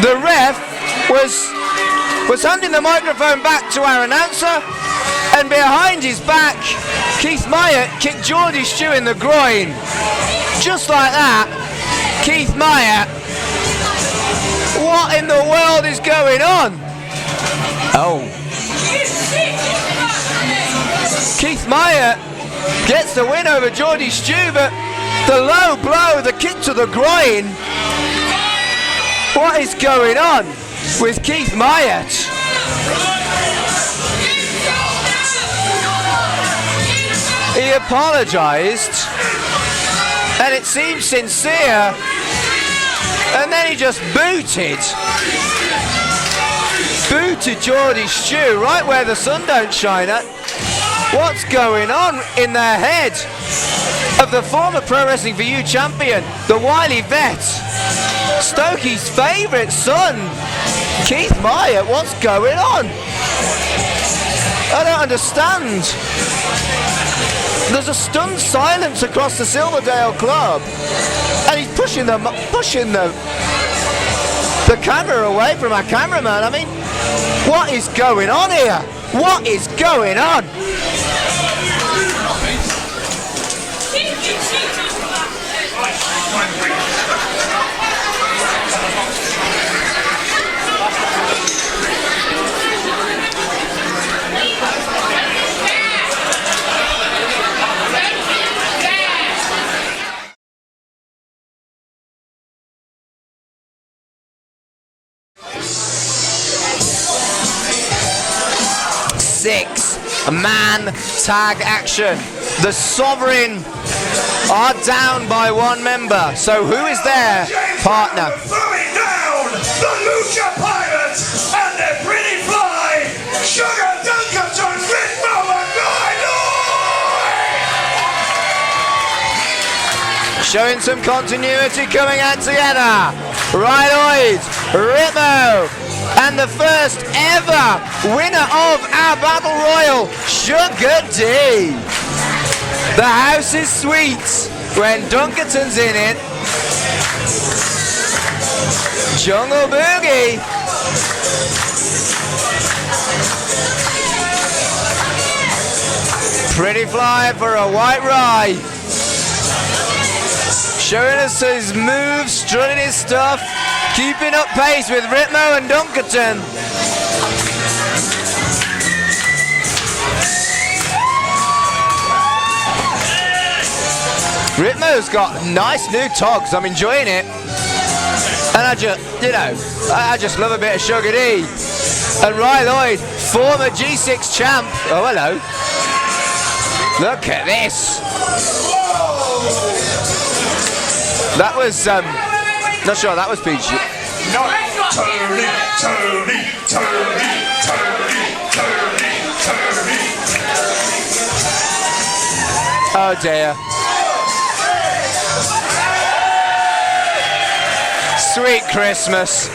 S2: The ref was handing the microphone back to our announcer, and behind his back, Keith Myatt kicked Geordie Stu in the groin. Just like that, Keith Myatt. What in the world is going on? Oh. Keith Myatt gets the win over Geordie Stu, but the low blow, the kick to the groin. What is going on with Keith Myatt? He apologised, and it seemed sincere, and then he just booted Geordie Stu right where the sun don't shine at. What's going on in the head of the former Pro Wrestling for You champion, the wily vet, Stokey's favourite son, Keith Myatt? What's going on? I don't understand. There's a stunned silence across the Silverdale club, and he's pushing the camera away from our cameraman. I mean, what is going on here? What is going on? Six-man tag action. The Sovereign are down by one member. So who is their partner?
S1: Throwing down the Lucha Pirates and their pretty fly, Sugar Dunkerton, Ritmo and Lloyd!
S2: Showing some continuity, coming out together. Lloyd, Ritmo, and the first ever winner of our Battle Royal, Juken. The house is sweet when Dunkerton's in it. Jungle Boogie. Pretty fly for a white rye. Showing us his moves, strutting his stuff, keeping up pace with Ritmo and Dunkerton. Ritmo's got nice new togs, I'm enjoying it. And I just love a bit of Sugar D. And Lloyd, former G6 champ. Oh, hello. Look at this. That was, not sure that was PG.
S1: No, Tony.
S2: Oh dear. Sweet Christmas.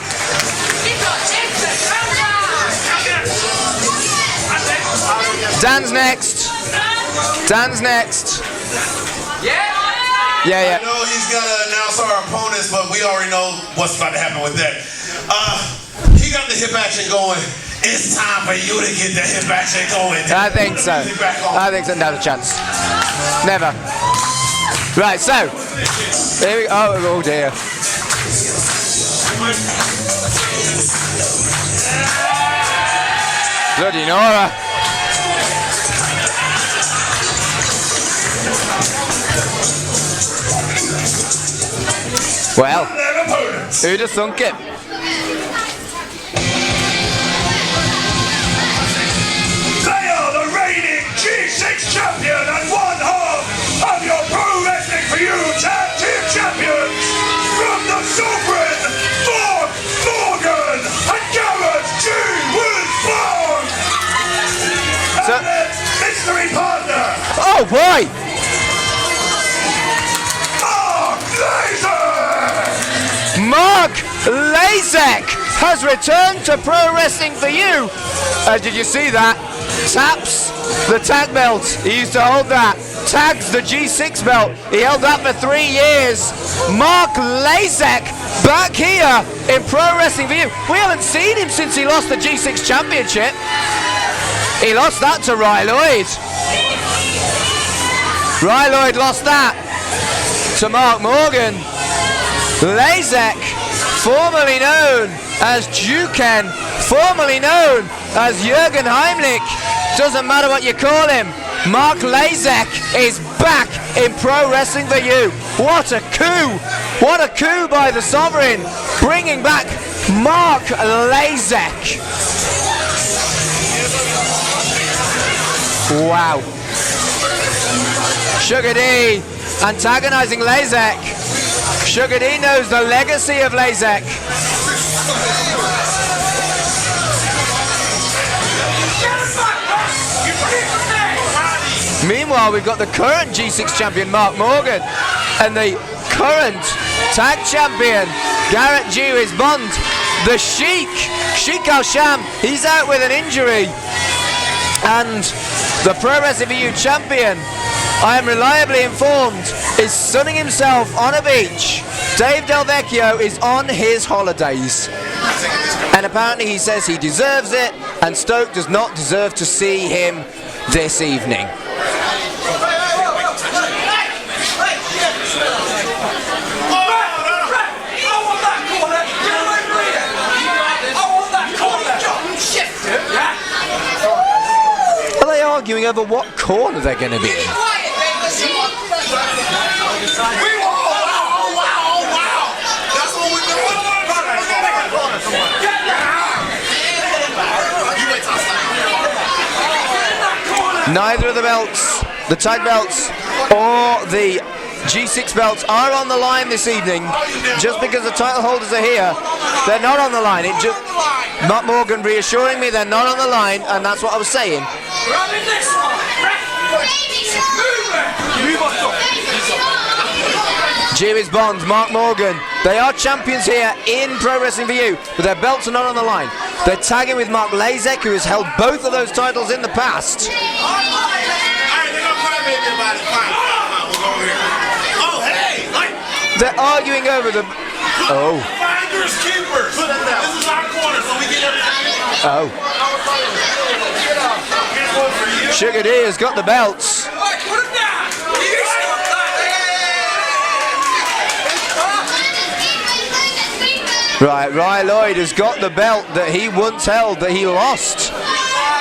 S2: Dan's next. Dan's next. Yeah.
S7: I know he's gonna announce our opponents, but we already know what's about to happen with that. He got the hip action going. It's time for you to get the hip action going.
S2: I think so. I think so. Not a chance. Never. Right, so. Here we go. Oh dear. Bloody Nora. Well, who'd have thunk it?
S1: They are the reigning G6 champion and one half of your Pro Wrestling for You Tag Team Champions from the Sovereign, Marc, Morgan and Garrett G-Wiz Bond. And their mystery partner.
S2: Oh boy! Marc Lasek has returned to Pro Wrestling for You. Did you see that? Taps the tag belt. He used to hold that. Tags the G6 belt. He held that for 3 years. Marc Lasek back here in Pro Wrestling for You. We haven't seen him since he lost the G6 championship. He lost that to Lloyd. Lloyd lost that to Marc Morgan. Lasek, formerly known as Juken, formerly known as Jurgen Heimlich. Doesn't matter what you call him. Marc Lasek is back in Pro Wrestling for You. What a coup! What a coup by the Sovereign, bringing back Marc Lasek. Wow. Sugar D antagonizing Lasek. Sugar D knows the legacy of Lasek. Meanwhile, we've got the current G6 champion Marc Morgan and the current tag champion Garrett G-Wiz Bond. The Sheik Al-Sham, he's out with an injury. And the Pro Wrestling for You champion, I am reliably informed, is sunning himself on a beach. Dave Del Vecchio is on his holidays. And apparently he says he deserves it, and Stoke does not deserve to see him this evening. Are they arguing over what corner they're going to be in? Neither of the belts, the tag belts or the G6 belts, are on the line this evening. Just because the title holders are here, they're not on the line. Marc Morgan reassuring me they're not on the line, and that's what I was saying. G-Wiz Bond, Marc Morgan, they are champions here in Pro Wrestling for You, but their belts are not on the line. They're tagging with Marc Lasek, who has held both of those titles in the past. They're arguing over the... Oh.
S7: Keepers, keepers. Put it down. This is our corner, so we get everything.
S2: Oh. Sugar D has got the belts.
S4: Put him down.
S2: Right, Lloyd has got the belt that he once held, that he lost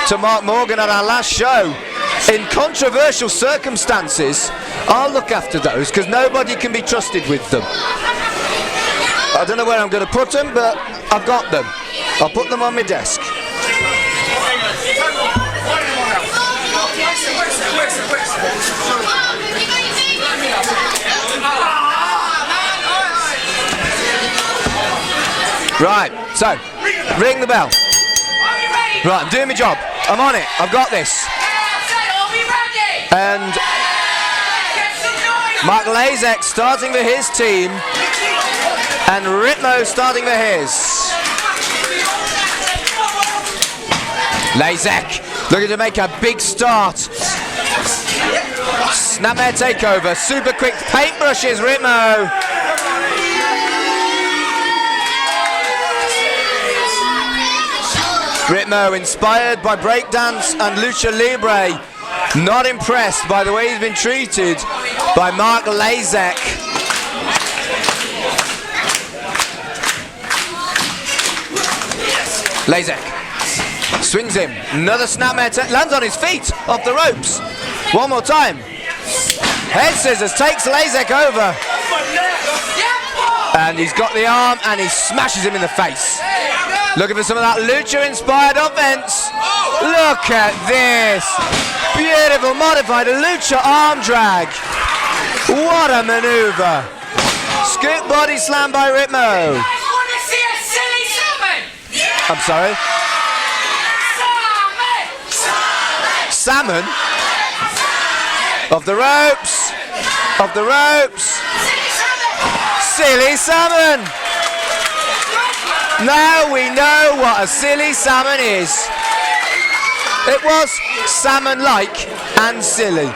S2: to Marc Morgan at our last show. In controversial circumstances, I'll look after those because nobody can be trusted with them. I don't know where I'm going to put them, but I've got them. I'll put them on my desk. Right, so, ring the bell. Right, I'm doing my job. I'm on it. I've got this. And Marc Lasek starting for his team. And Ritmo starting for his. Lasek looking to make a big start. Snapmare takeover. Super quick paintbrushes, Ritmo. Ritmo inspired by breakdance and lucha libre. Not impressed by the way he's been treated by Marc Lasek. Lasek swings him. Another snapmare lands on his feet off the ropes. One more time. Head scissors takes Lasek over. And he's got the arm and he smashes him in the face. Looking for some of that lucha-inspired offense. Look at this. Beautiful modified lucha arm drag. What a maneuver. Scoop body slam by Ritmo. I'm sorry? Salmon? Off the ropes. Off the ropes. Silly salmon. Now we know what a silly salmon is. It was salmon-like and silly.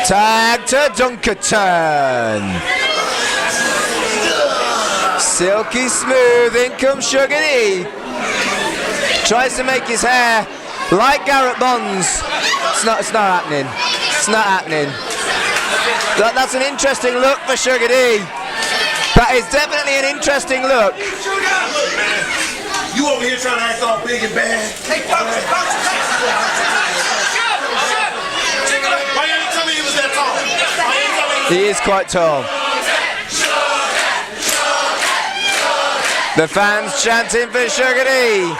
S2: Tag to Dunkerton. Silky smooth, in comes Sugar D. Tries to make his hair like Garrett Bond's. It's not happening. It's not happening. That's an interesting look for Sugar D. That is definitely an interesting look.
S7: You over here trying to act all big and bad. Hey, why you didn't tell me he was that tall?
S2: He is quite tall. The fans chanting for Sugar D.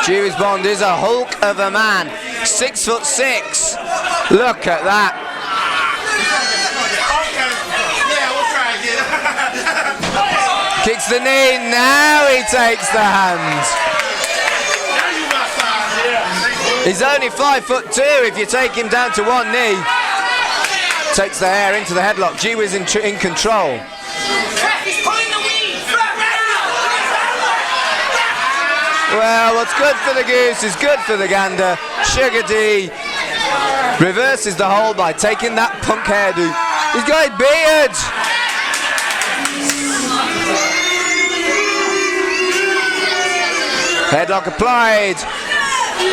S2: G-Wiz Bond is a hulk of a man. 6'6". Look at that. Kicks the knee. Now he takes the hand. He's only 5'2" if you take him down to one knee. Takes the hair into the headlock. G-Wiz in control. Well, what's good for the goose is good for the gander. Sugar D reverses the hold by taking that punk hairdo. He's got a beard. Headlock applied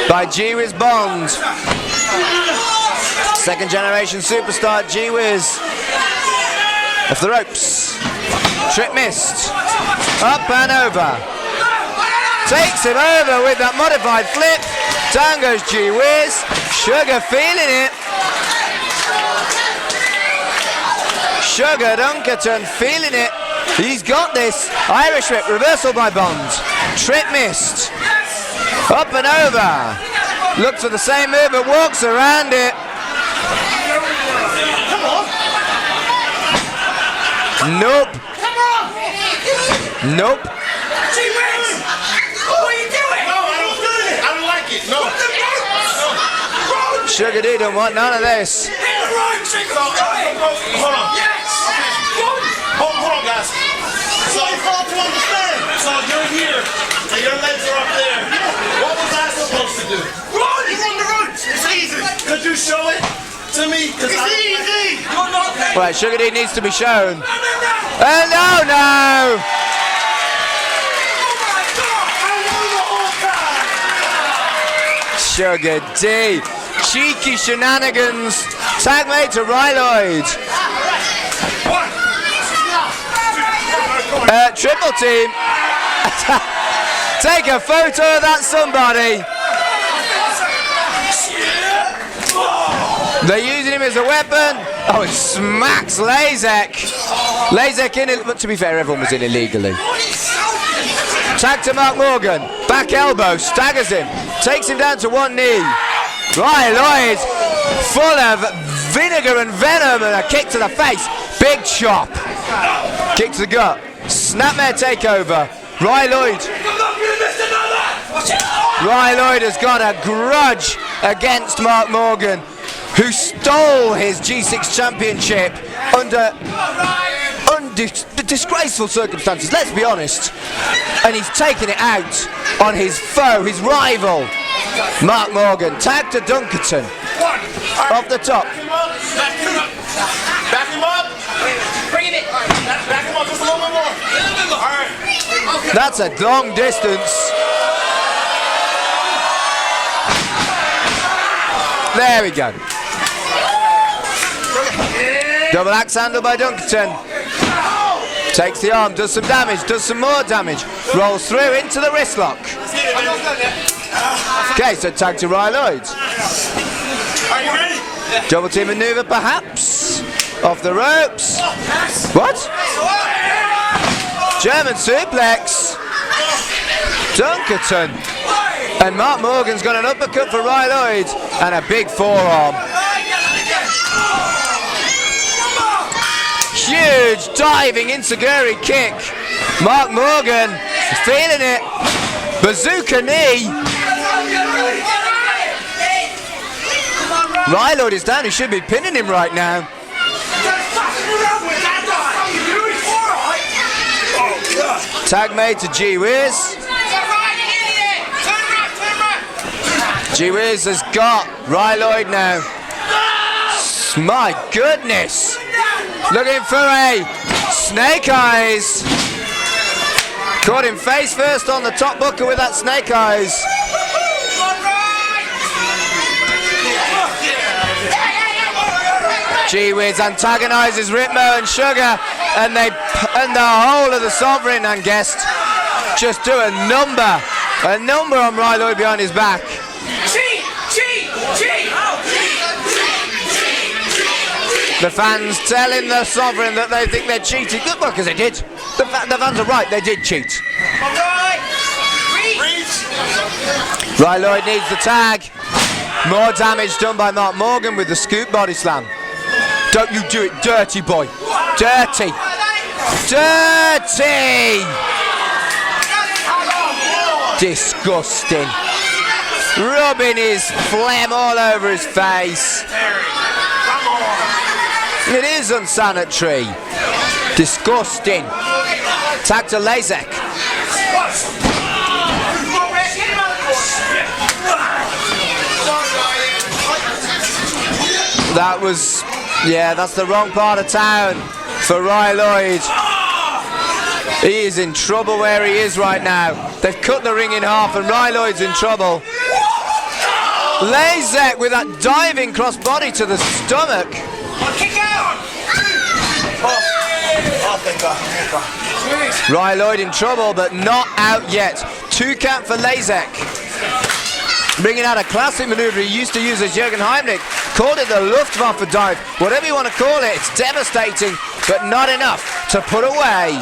S2: by G-Wiz Bond. Second generation superstar G-Wiz. Off the ropes. Trip missed. Up and over. Takes him over with that modified flip. Down goes G-Wiz. Sugar feeling it. Sugar Dunkerton feeling it. He's got this. Irish whip, reversal by Bond. Trip missed. Up and over. Looks for the same move but walks around it. Nope. Nope. Sugar D don't want none of this.
S7: Hold on. Hold on, guys. So it's hard to understand. So you're here, and your legs are up there. What was I supposed to do? Run! You run the road. me, because it's easy. You're not ready.
S2: Right, Sugar D needs to be shown. No! Sugar D. Cheeky shenanigans. Tag made to Lloyd. Triple team. Take a photo of that somebody. They're using him as a weapon. Oh, it smacks Lasek. Lasek in it, but to be fair, everyone was in illegally. Tag to Marc Morgan. Back elbow, staggers him. Takes him down to one knee. Lloyd, full of vinegar and venom, and a kick to the face. Big chop. Kick to the gut. Snapmare takeover. Lloyd. Lloyd has got a grudge against Marc Morgan, who stole his G6 championship under disgraceful circumstances, let's be honest. And he's taken it out on his foe, his rival, Marc Morgan. Tag to Dunkerton. Off the top.
S7: Back him up. Bring it. Back him up just a little bit more. All right.
S2: That's a long distance. There we go. Double axe handle by Dunkerton. Takes the arm, does some damage, does some more damage. Rolls through into the wrist lock. Okay, so tag to Lloyd.
S7: Are you ready?
S2: Double team maneuver perhaps. Off the ropes. What? German suplex. Dunkerton. And Marc Morgan's got an uppercut for Lloyd and a big forearm. Huge diving enziguri kick. Marc Morgan is feeling it. Bazooka knee. Lloyd is down. He should be pinning him right now. Tag made to G-Wiz. G-Wiz has got Lloyd now. My goodness. Looking for a snake eyes. Caught him face first on the top booker with that snake eyes. G-Wiz antagonises Ritmo and Sugar, and the whole of the Sovereign and guest just do a number on Lloyd behind his back. The fans telling the Sovereign that they think they're cheating. Good work, because they did. The fans are right, they did cheat. Lloyd needs the tag. More damage done by Marc Morgan with the scoop body slam. Don't you do it, dirty boy. Dirty. Dirty! Disgusting. Rubbing his phlegm all over his face. It is unsanitary. Disgusting. Tag to Lasek. That was, yeah, that's the wrong part of town for Lloyd. He is in trouble where he is right now. They've cut the ring in half and Lloyd's in trouble. Lasek with that diving crossbody to the stomach. Lloyd in trouble, but not out yet. 2 count for Lasek. Bringing out a classic maneuver he used to use as Jurgen Heimlich. Called it the Luftwaffe dive. Whatever you want to call it, it's devastating, but not enough to put away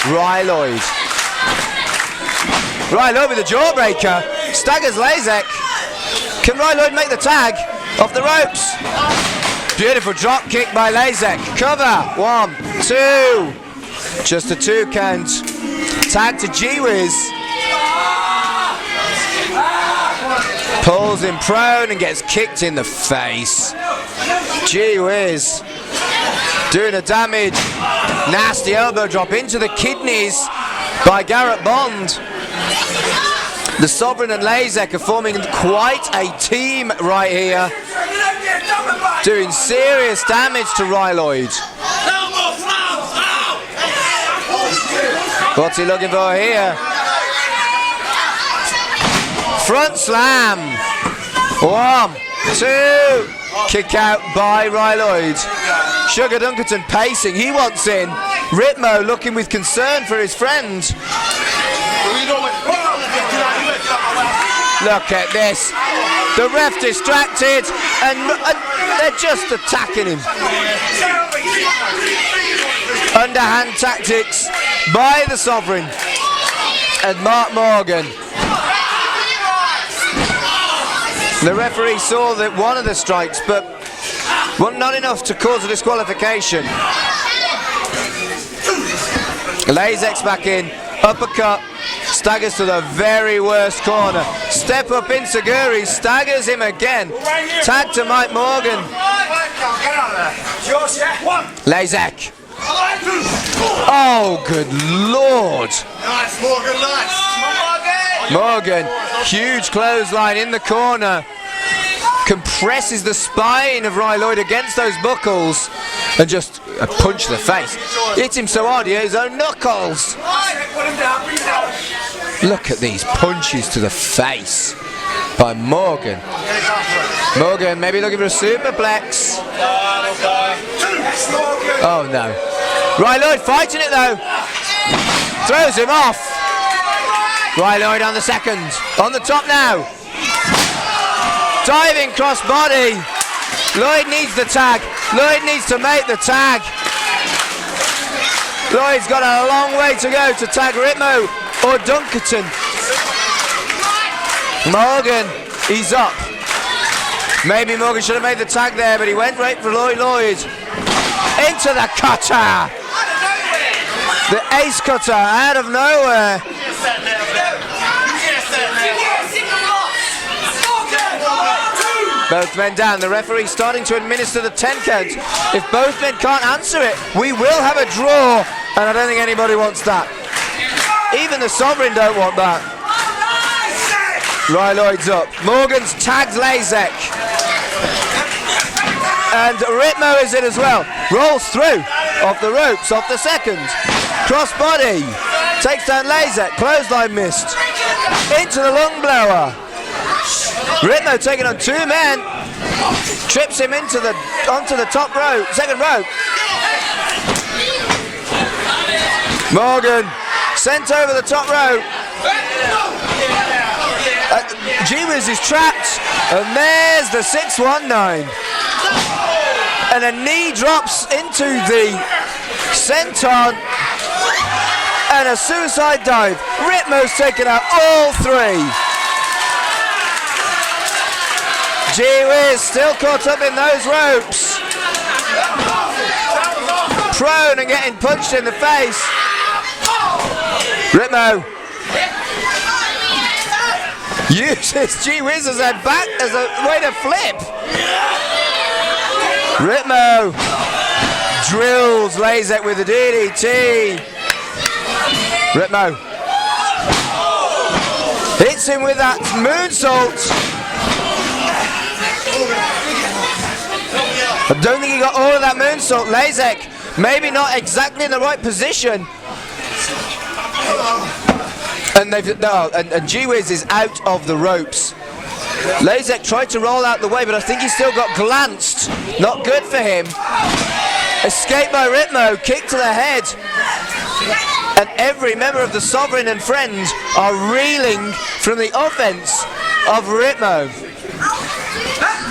S2: Lloyd. Lloyd with a jawbreaker. Staggers Lasek. Can Lloyd make the tag off the ropes? Beautiful drop kick by Lasek. Cover. 1, 2. Just a 2 count. Tag to G-Wiz. Pulls him prone and gets kicked in the face. G-Wiz doing the damage. Nasty elbow drop into the kidneys by Garrett Bond. The Sovereign and Lasek are forming quite a team right here. doing serious damage to Lloyd. What's he looking for here? Front slam. 1, 2. Kick out by Lloyd. Sugar Dunkerton pacing. He wants in. Ritmo looking with concern for his friend. Look at this. The ref distracted and they're just attacking him. Underhand tactics by the Sovereign and Marc Morgan. The referee saw that one of the strikes, but not enough to cause a disqualification. Lasek's back in, uppercut, staggers to the very worst corner. Step up in Seguri, staggers him again. Tag to Mike Morgan. Lasek. Oh, good Lord.
S9: Nice, Morgan, nice.
S2: Morgan, huge clothesline in the corner. Compresses the spine of Lloyd against those buckles and just a punch to the face. Hits him so hard he hit his own knuckles. Look at these punches to the face by Morgan. Morgan maybe looking for a superplex. Oh no. Lloyd fighting it though. Throws him off. Lloyd on the second. On the top now. Diving cross body. Lloyd needs the tag. Lloyd needs to make the tag. Lloyd's got a long way to go to tag Ritmo or Dunkerton. Morgan, he's up. Maybe Morgan should have made the tag there, but he went right for Lloyd. Into the cutter. The ace cutter out of nowhere. Both men down. The referee starting to administer the 10 count. If both men can't answer it, we will have a draw, and I don't think anybody wants that. Even the Sovereign don't want that. Lloyd's up. Morgan's tagged Lasek. And Ritmo is in as well. Rolls through. Off the ropes, off the second. Cross body. Takes down Lasek. Clothesline missed. Into the lung blower. Ritmo taking on 2 men. Trips him onto the top rope, second rope. Morgan sent over the top rope. G-Wiz is trapped, and there's the 619. And a knee drops into the senton, and a suicide dive. Ritmo's taken out all 3. G-Wiz still caught up in those ropes. Prone and getting punched in the face. Ritmo uses G-Wiz as a way to flip. Ritmo drills Lasek with the DDT. Ritmo hits him with that moonsault. I don't think he got all of that moonsault. Lasek maybe not exactly in the right position. And G-Wiz is out of the ropes. Lasek tried to roll out the way, but I think he still got glanced. Not good for him. Escape by Ritmo, kick to the head. And every member of the Sovereign and friends are reeling from the offense of Ritmo.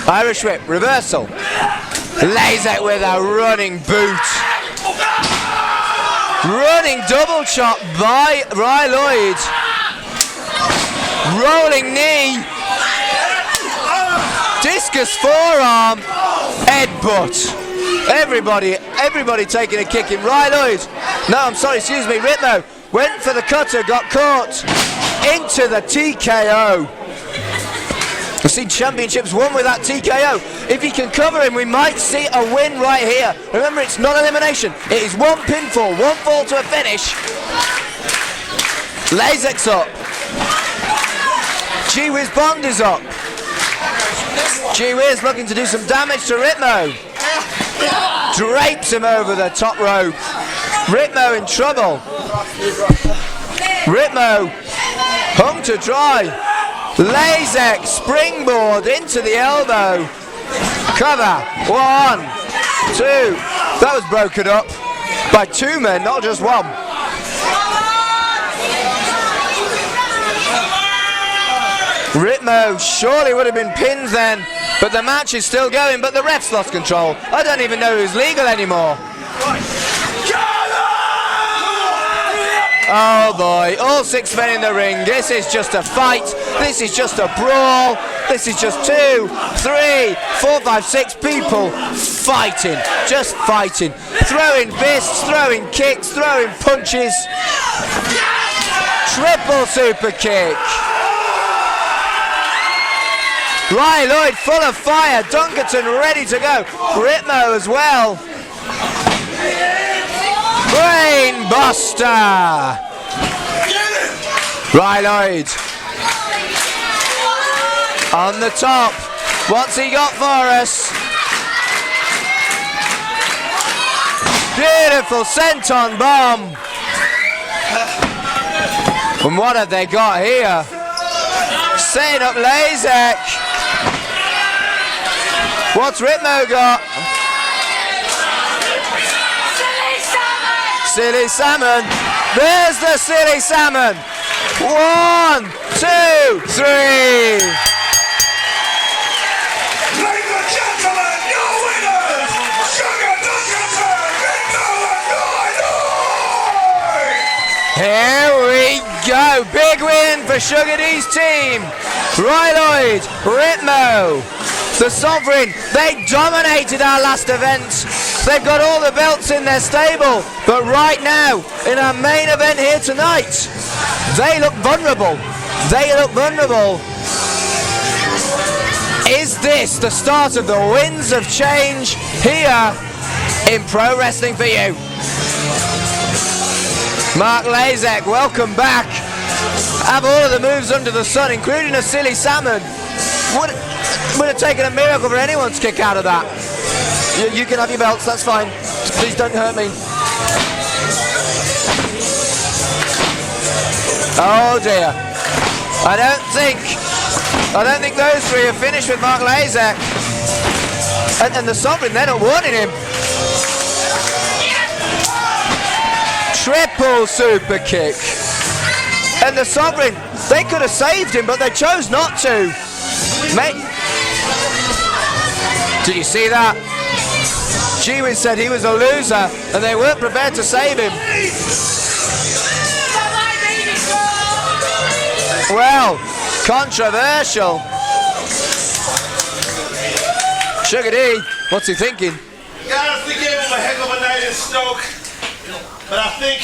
S2: Irish whip, reversal. Lasek with a running boot. Running double chop by Lloyd. Rolling knee. Discus forearm. Headbutt. Everybody taking a kick in. Lloyd. No, I'm sorry, excuse me. Ritmo went for the cutter, got caught. Into the TKO. We've seen championships won with that TKO. If he can cover him, we might see a win right here. Remember, it's not elimination. It is 1 pinfall, 1 fall to a finish. Lasek's up. G-Wiz Bond is up. G-Wiz looking to do some damage to Ritmo. Drapes him over the top rope. Ritmo in trouble. Ritmo hung to dry. Lasek springboard into the elbow. Cover. 1, 2. That was broken up by 2 men, not just 1. Ritmo surely would have been pinned then, but the match is still going, but the ref's lost control. I don't even know who's legal anymore. Oh boy, all 6 men in the ring. This is just a fight. This is just a brawl. This is just 2, 3, 4, 5, 6 people fighting. Just fighting. Throwing fists, throwing kicks, throwing punches. Triple super kick. Right, Lloyd full of fire. Dunkerton ready to go. Ritmo as well. Brain buster. Right, Lloyd. On the top. What's he got for us? Beautiful senton bomb. And what have they got here? Setting up Lasek. What's Ritmo got? Silly salmon. There's the silly salmon. 1, 2, 3.
S1: Ladies and gentlemen, your winners, Sugar Dunkerton, Ritmo and Lloyd!
S2: Here we go. Big win for Sugar D's team. Right, Lloyd, Ritmo, the Sovereign, they dominated our last event. They've got all the belts in their stable, but right now, in our main event here tonight, they look vulnerable. They look vulnerable. Is this the start of the winds of change here in Pro Wrestling for You? Marc Lasek, welcome back. Have all of the moves under the sun, including a silly salmon. Would have taken a miracle for anyone to kick out of that. You can have your belts, that's fine. Please don't hurt me. Oh dear. I don't think those 3 are finished with Marc Lasek. And the Sovereign, they're not warning him. Triple super kick. And the Sovereign, they could have saved him, but they chose not to. Mate, did you see that? G-Wiz said he was a loser, and they weren't prepared to save him. Well, controversial. Sugar D, what's he thinking?
S7: Guys, we gave him a heck of a night in Stoke, but I think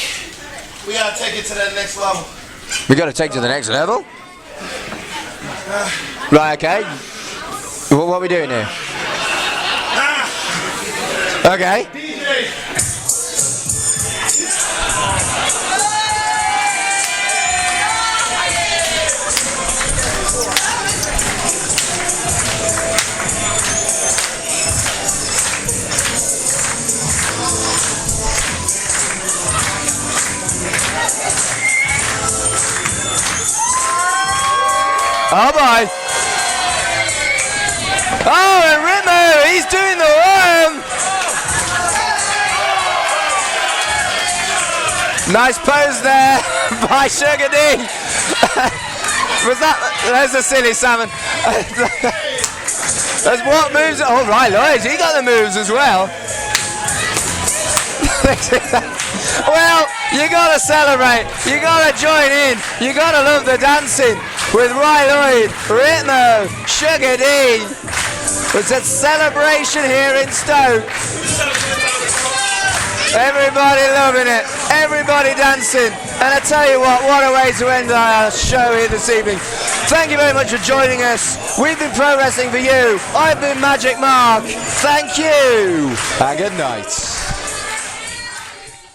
S7: we gotta take it to that next level.
S2: We gotta take it to the next level? Right, okay. What are we doing here? Okay. Oh boy. Oh, and Ritmo, he's doing the worm. Nice pose there by Sugar D. Was that? There's a silly salmon. There's what moves? Oh right, Lloyd, he got the moves as well. Well, you gotta celebrate. You gotta join in. You gotta love the dancing with Lloyd, Ritmo, Sugar D. It's a celebration here in Stoke. Everybody loving it. Everybody dancing. And I tell you what a way to end our show here this evening. Thank you very much for joining us. We've been Pro Wrestling for You. I've been Magic Marc. Thank you. And good night.